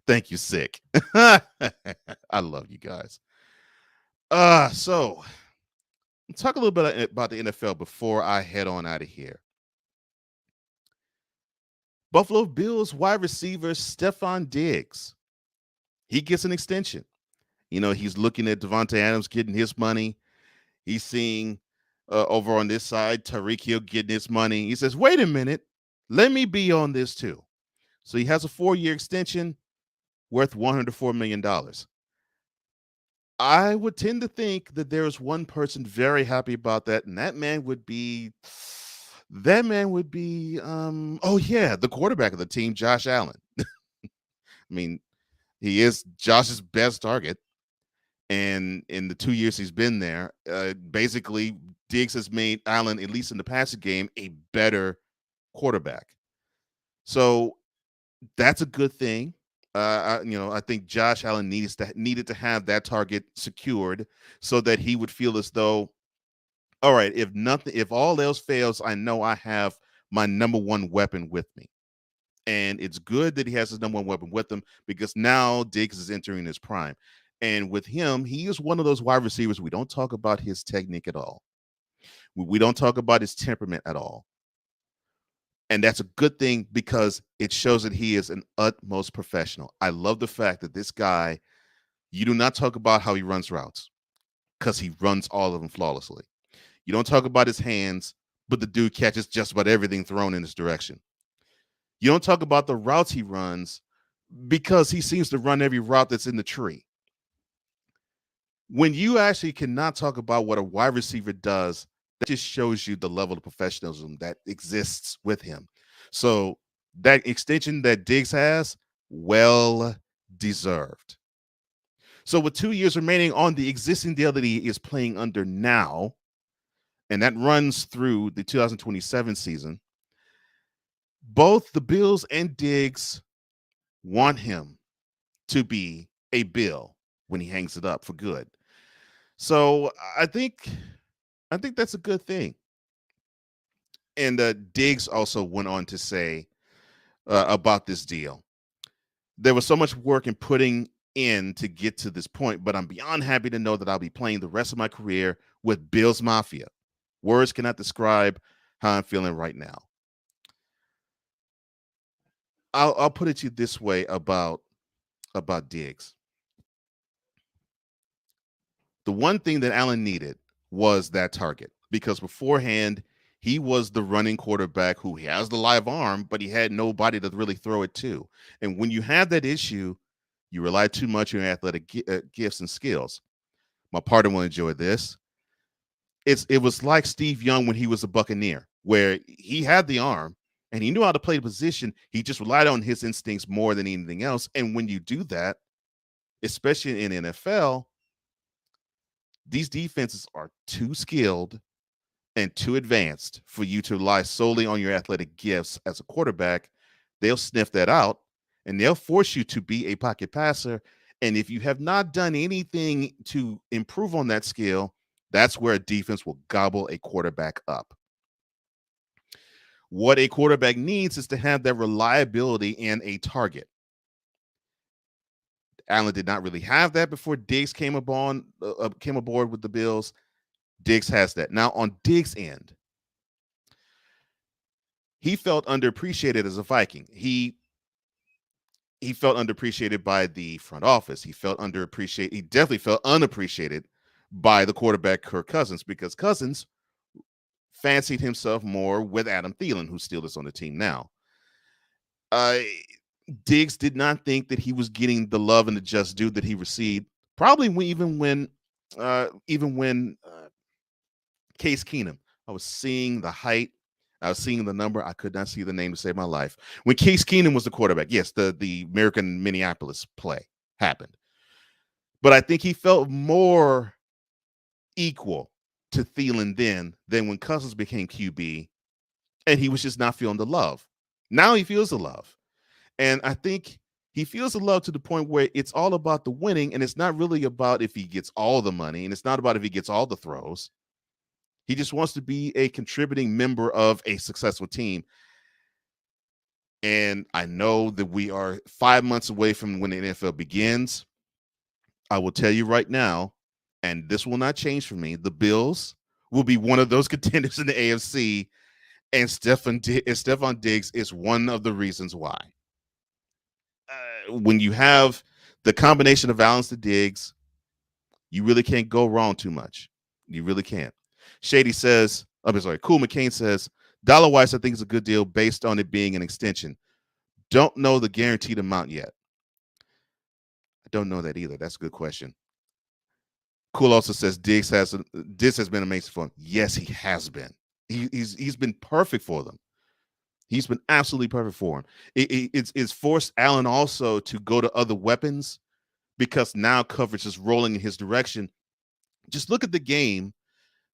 Thank you, Sick. I love you guys. So let's talk a little bit about the NFL before I head on out of here. Buffalo Bills wide receiver Stefon Diggs. He gets an extension. You know, he's looking at Devontae Adams getting his money. He's seeing over on this side, Tyreek Hill getting his money. He says, wait a minute, let me be on this too. So he has a 4-year extension worth $104 million. I would tend to think that there is one person very happy about that, and that man would be the quarterback of the team, Josh Allen. I mean, he is Josh's best target. And in the 2 years he's been there, basically Diggs has made Allen, at least in the passing game, a better quarterback. So that's a good thing. I think Josh Allen needed to have that target secured so that he would feel as though, all right, if all else fails, I know I have my number one weapon with me. And it's good that he has his number one weapon with him because now Diggs is entering his prime. And with him, he is one of those wide receivers. We don't talk about his technique at all. We don't talk about his temperament at all. And that's a good thing because it shows that he is an utmost professional. I love the fact that this guy, you do not talk about how he runs routes because he runs all of them flawlessly. You don't talk about his hands, but the dude catches just about everything thrown in his direction. You don't talk about the routes he runs because he seems to run every route that's in the tree. When you actually cannot talk about what a wide receiver does, that just shows you the level of professionalism that exists with him. So that extension that Diggs has, well deserved. So with 2 years remaining on the existing deal that he is playing under now, and that runs through the 2027 season, both the Bills and Diggs want him to be a Bill when he hangs it up for good. So I think that's a good thing. And Diggs also went on to say about this deal, there was so much work in putting in to get to this point, but I'm beyond happy to know that I'll be playing the rest of my career with Bills Mafia. Words cannot describe how I'm feeling right now. I'll put it to you this way about Diggs. The one thing that Allen needed was that target because beforehand he was the running quarterback who has the live arm, but he had nobody to really throw it to. And when you have that issue, you rely too much on your athletic gifts and skills. My partner will enjoy this. It was like Steve Young when he was a Buccaneer, where he had the arm and he knew how to play the position. He just relied on his instincts more than anything else. And when you do that, especially in NFL, these defenses are too skilled and too advanced for you to rely solely on your athletic gifts as a quarterback. They'll sniff that out and they'll force you to be a pocket passer. And if you have not done anything to improve on that skill, that's where a defense will gobble a quarterback up. What a quarterback needs is to have that reliability and a target. Allen did not really have that before Diggs came aboard with the Bills. Diggs has that. Now, on Diggs' end, he felt underappreciated as a Viking. He felt underappreciated by the front office. He definitely felt unappreciated by the quarterback, Kirk Cousins, because Cousins fancied himself more with Adam Thielen, who still is on the team now. Diggs did not think that he was getting the love and the just due that he received, probably even when even when Case Keenum, I was seeing the height, I was seeing the number. I could not see the name to save my life. When Case Keenum was the quarterback, yes, the American Minneapolis play happened. But I think he felt more equal to Thielen then than when Cousins became QB, and he was just not feeling the love. Now he feels the love. And I think he feels the love to the point where it's all about the winning, and it's not really about if he gets all the money, and it's not about if he gets all the throws. He just wants to be a contributing member of a successful team. And I know that we are 5 months away from when the NFL begins. I will tell you right now, and this will not change for me, the Bills will be one of those contenders in the AFC, and Stefon Diggs is one of the reasons why. When you have the combination of Allen to Diggs, you really can't go wrong too much. You really can't. Shady says, Cool McCain says, dollar-wise, I think it's a good deal based on it being an extension. Don't know the guaranteed amount yet. I don't know that either. That's a good question. Cool also says Diggs has been amazing for him. Yes, he has been. He's been perfect for them. He's been absolutely perfect for him. It's forced Allen also to go to other weapons because now coverage is rolling in his direction. Just look at the game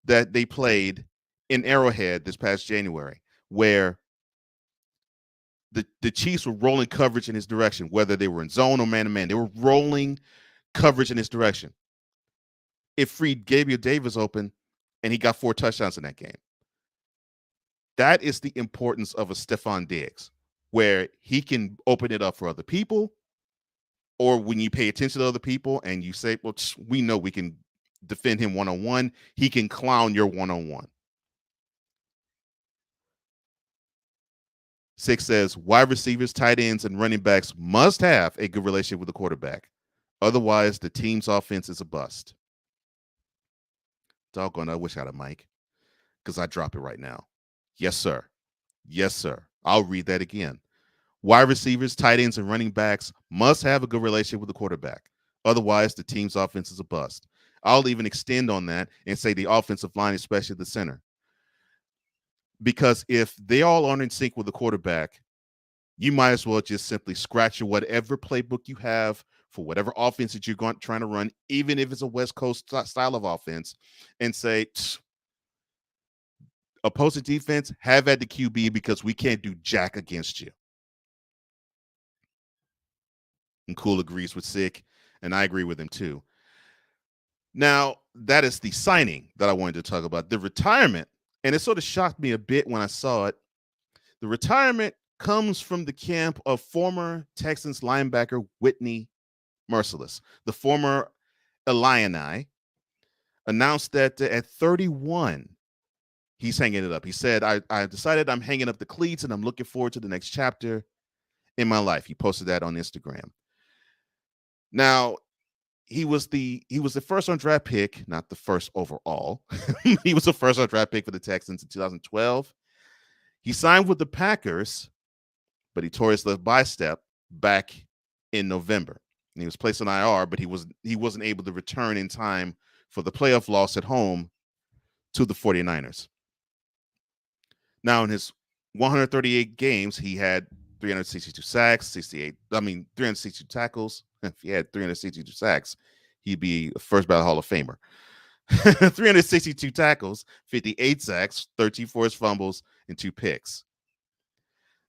that they played in Arrowhead this past January, where the Chiefs were rolling coverage in his direction, whether they were in zone or man-to-man. They were rolling coverage in his direction. It freed Gabriel Davis open, and he got 4 touchdowns in that game. That is the importance of a Stefon Diggs, where he can open it up for other people, or when you pay attention to other people and you say, well, we know we can defend him one-on-one, he can clown your one-on-one. 6 says, wide receivers, tight ends, and running backs must have a good relationship with the quarterback. Otherwise, the team's offense is a bust. Doggone, I wish I had a mic because I drop it right now. Yes, sir. Yes, sir. I'll read that again. Wide receivers, tight ends, and running backs must have a good relationship with the quarterback. Otherwise, the team's offense is a bust. I'll even extend on that and say the offensive line, especially the center. Because if they all aren't in sync with the quarterback, you might as well just simply scratch your whatever playbook you have for whatever offense that you're trying to run, even if it's a West Coast style of offense, and say, opposing defense, have at the QB because we can't do jack against you. And Cool agrees with Sick, and I agree with him too. Now, that is the signing that I wanted to talk about. The retirement, and it sort of shocked me a bit when I saw it. The retirement comes from the camp of former Texans linebacker Whitney Mercilus. The former Illini announced that at 31, he's hanging it up. He said, I decided I'm hanging up the cleats and I'm looking forward to the next chapter in my life. He posted that on Instagram. Now, he was the first round draft pick, not the first overall. He was the first round draft pick for the Texans in 2012. He signed with the Packers, but he tore his left bicep back in November. And he was placed on IR, but he wasn't able to return in time for the playoff loss at home to the 49ers. Now, in his 138 games, he had 362 sacks, 362 tackles. If he had 362 sacks, he'd be a first ballot Hall of Famer. 362 tackles, 58 sacks, 13 forced fumbles, and 2 picks.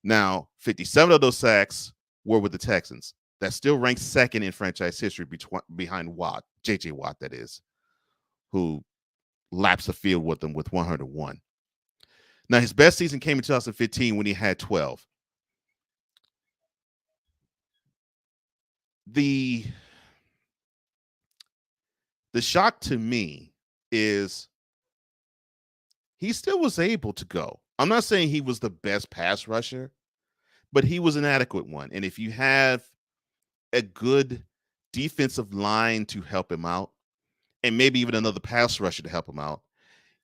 Now, 57 of those sacks were with the Texans. That still ranks second in franchise history behind Watt, J.J. Watt, that is, who laps the field with them with 101. Now, his best season came in 2015 when he had 12. The shock to me is he still was able to go. I'm not saying he was the best pass rusher, but he was an adequate one. And if you have a good defensive line to help him out, and maybe even another pass rusher to help him out,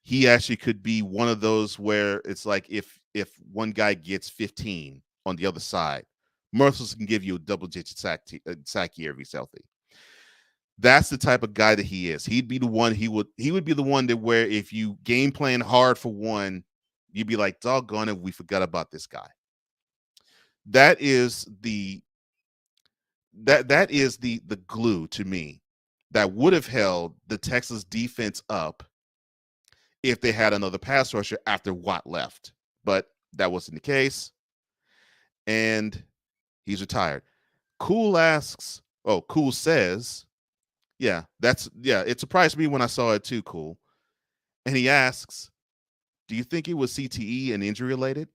he actually could be one of those where it's like if one guy gets 15 on the other side, Mercilus can give you a double-digit sack year if he's healthy. That's the type of guy that he is. He'd be the one. He would be the one that where if you game plan hard for one, you'd be like, doggone it, we forgot about this guy. That is the glue to me that would have held the Texas defense up if they had another pass rusher after Watt left. But that wasn't the case. And he's retired. Cool says, it surprised me when I saw it too, Cool. And he asks, do you think it was CTE and injury related?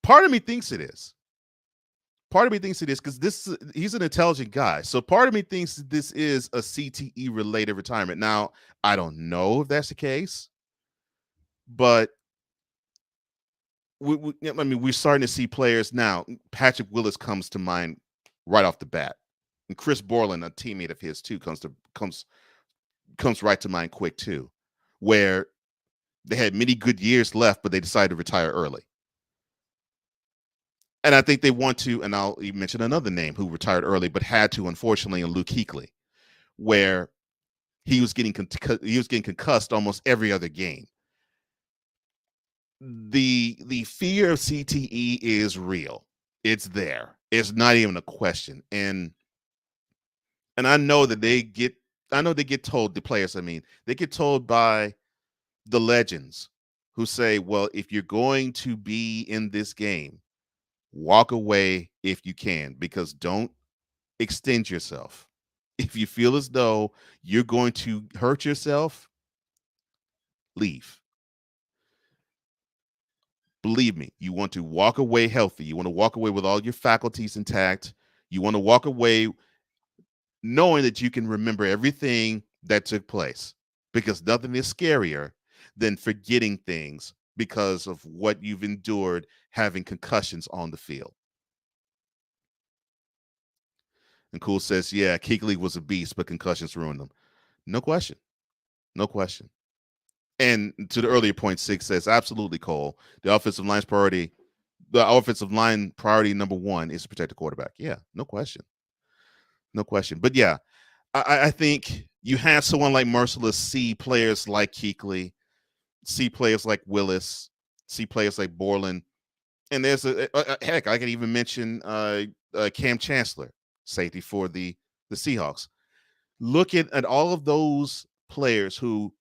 Part of me thinks it is. Because he's an intelligent guy. So part of me thinks this is a CTE related retirement. Now, I don't know if that's the case, but we're starting to see players now. Patrick Willis comes to mind right off the bat. And Chris Borland, a teammate of his too, comes right to mind quick too, where they had many good years left, but they decided to retire early. And I think they want to, and I'll mention another name who retired early, but had to, unfortunately, in Luke Kuechly, where he was getting concussed almost every other game. The fear of CTE is real. It's there. It's not even a question. And I know that they get told, the players, they get told by the legends who say, well, if you're going to be in this game, walk away if you can, because don't extend yourself. If you feel as though you're going to hurt yourself, leave. Believe me, you want to walk away healthy. You want to walk away with all your faculties intact. You want to walk away knowing that you can remember everything that took place, because nothing is scarier than forgetting things because of what you've endured having concussions on the field. And Cool says, yeah, Kuechly was a beast, but concussions ruined him. No question. And to the earlier point, 6 says, absolutely, Cole. The offensive line priority number one is to protect the quarterback. Yeah, no question. But yeah, I think you have someone like Mercilus see players like Kuechly, see players like Willis, see players like Borland. And there's heck, I could even mention Cam Chancellor, safety for the Seahawks. Look at all of those players who,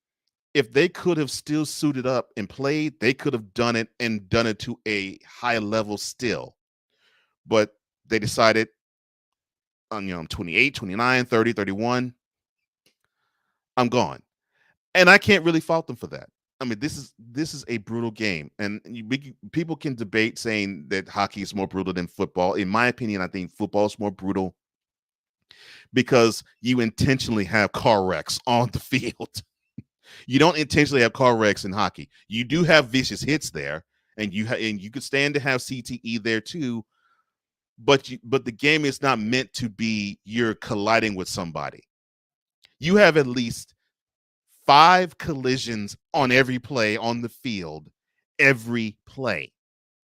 if they could have still suited up and played, they could have done it to a high level still. But they decided I'm 28, 29, 30, 31. I'm gone. And I can't really fault them for that. This is a brutal game, and people can debate saying that hockey is more brutal than football. In my opinion, I think football is more brutal because you intentionally have car wrecks on the field. You don't intentionally have car wrecks in hockey. You do have vicious hits there, and you could stand to have CTE there too. But the game is not meant to be you're colliding with somebody. You have at least 5 collisions on every play on the field, every play,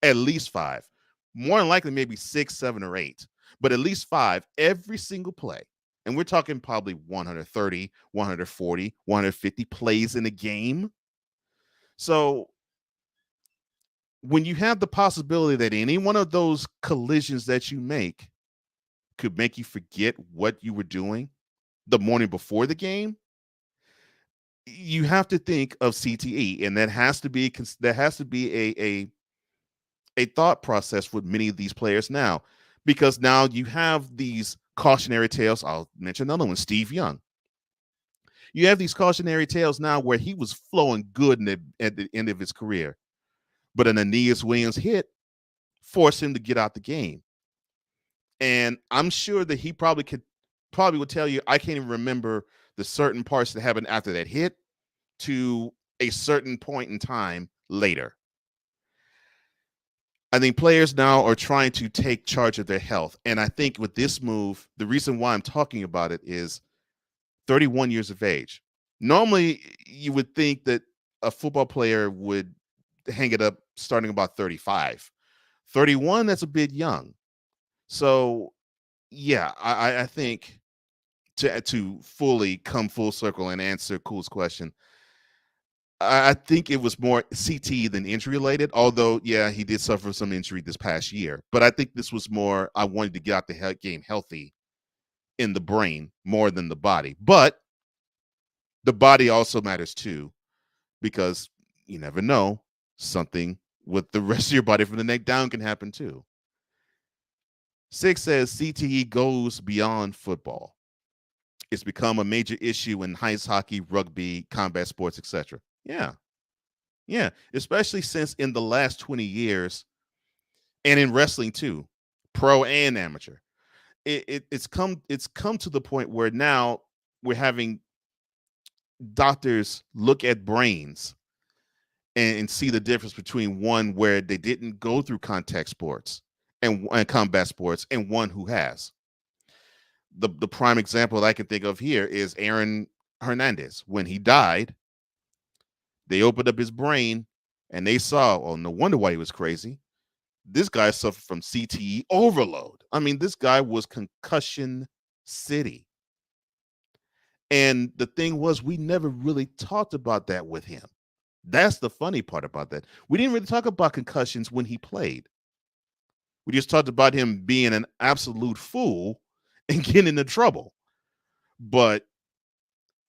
at least 5. More than likely, maybe 6, 7, or 8, but at least 5 every single play. And we're talking probably 130, 140, 150 plays in a game. So when you have the possibility that any one of those collisions that you make could make you forget what you were doing the morning before the game, you have to think of CTE, and that has to be a thought process with many of these players now, because now you have these cautionary tales. I'll mention another one, Steve Young. You have these cautionary tales now where he was flowing good at the end of his career, but an Aeneas Williams hit forced him to get out the game. And I'm sure that he probably would tell you, I can't even remember the certain parts that happened after that hit to a certain point in time later. I think players now are trying to take charge of their health. And I think with this move, the reason why I'm talking about it is 31 years of age. Normally, you would think that a football player would hang it up starting about 35. 31, that's a bit young. So, yeah, I think to fully come full circle and answer Cool's question, I think it was more CTE than injury related. Although, yeah, he did suffer some injury this past year. But I think this was more, I wanted to get out the game healthy in the brain more than the body. But the body also matters too, because you never know, something with the rest of your body from the neck down can happen too. 6 says CTE goes beyond football. It's become a major issue in ice hockey, rugby, combat sports, etc. Yeah, especially since in the last 20 years, and in wrestling too, pro and amateur, it's come to the point where now we're having doctors look at brains and see the difference between one where they didn't go through contact sports and combat sports, and one who has. The prime example that I can think of here is Aaron Hernandez. When he died, they opened up his brain and they saw, oh, no wonder why he was crazy. This guy suffered from CTE overload. I mean, this guy was concussion city. And the thing was, we never really talked about that with him. That's the funny part about that. We didn't really talk about concussions when he played. We just talked about him being an absolute fool and getting into trouble. But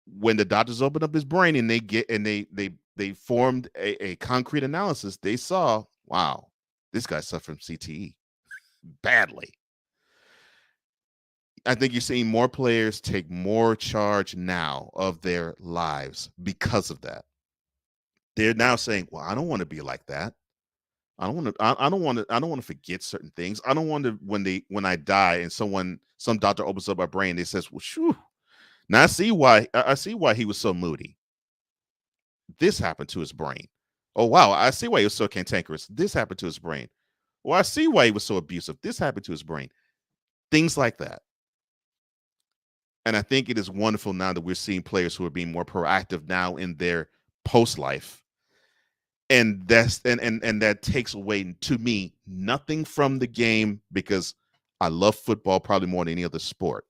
when the doctors opened up his brain and they formed a concrete analysis, they saw, wow, this guy suffered from CTE badly. I think you're seeing more players take more charge now of their lives because of that. They're now saying, well, I don't want to be like that. I don't want to forget certain things. I don't want to, when I die and some doctor opens up my brain, they says, well, shoo. Now I see why he was so moody. This happened to his brain. Oh, wow. I see why he was so cantankerous. This happened to his brain. Well, I see why he was so abusive. This happened to his brain. Things like that. And I think it is wonderful now that we're seeing players who are being more proactive now in their post life. And that takes away, to me, nothing from the game, because I love football probably more than any other sport.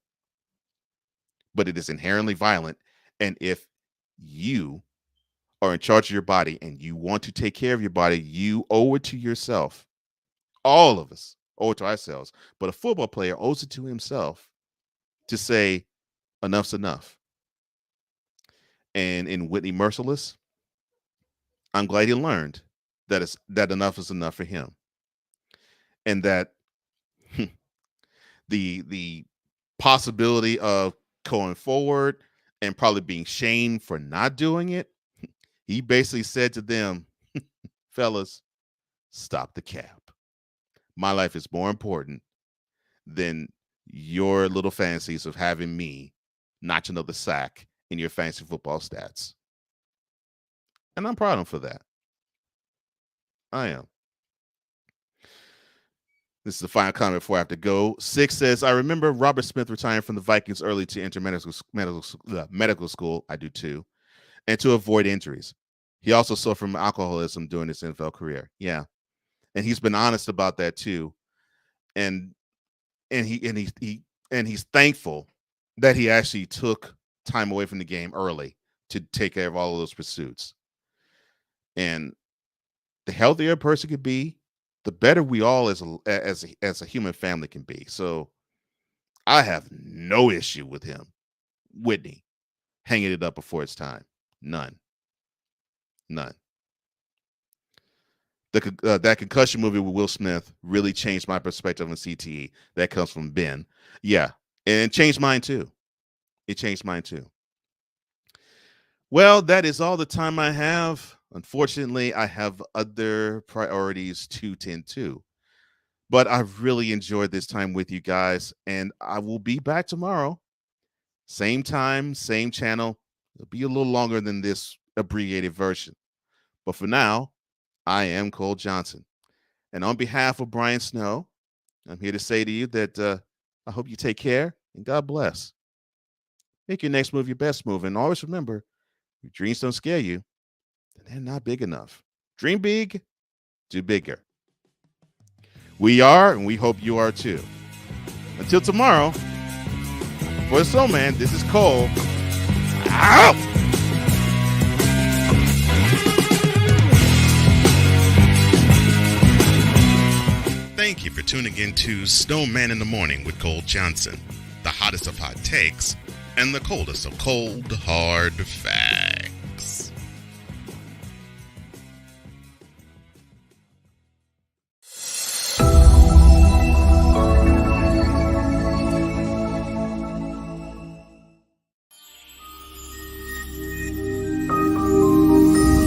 But it is inherently violent. And if you are in charge of your body and you want to take care of your body, you owe it to yourself. All of us owe it to ourselves. But a football player owes it to himself to say, enough's enough. And in Whitney Mercilus, I'm glad he learned that enough is enough for him. And that the possibility of going forward and probably being shamed for not doing it, he basically said to them, fellas, stop the cap. My life is more important than your little fantasies of having me notch another sack in your fantasy football stats. And I'm proud of him for that. I am. This is the final comment before I have to go. 6 says, I remember Robert Smith retiring from the Vikings early to enter medical school. I do too. And to avoid injuries. He also suffered from alcoholism during his NFL career. Yeah. And he's been honest about that too. And he's thankful that he actually took time away from the game early to take care of all of those pursuits. And the healthier a person could be, the better we all as a human family can be. So I have no issue with him, Whitney, hanging it up before it's time. None. That concussion movie with Will Smith really changed my perspective on CTE. That comes from Ben. Yeah, and it changed mine too. Well, that is all the time I have. Unfortunately, I have other priorities to tend to. But I've really enjoyed this time with you guys, and I will be back tomorrow. Same time, same channel. It'll be a little longer than this abbreviated version. But for now, I am Cole Johnson. And on behalf of Brian Snow, I'm here to say to you that I hope you take care and God bless. Make your next move your best move. And always remember, your dreams don't scare you, then they're not big enough. Dream big, do bigger. We are, and we hope you are too. Until tomorrow, For the Snowman, this is Cole. Out! Thank you for tuning in to Snowman in the Morning with Cole Johnson, the hottest of hot takes and the coldest of cold, hard facts.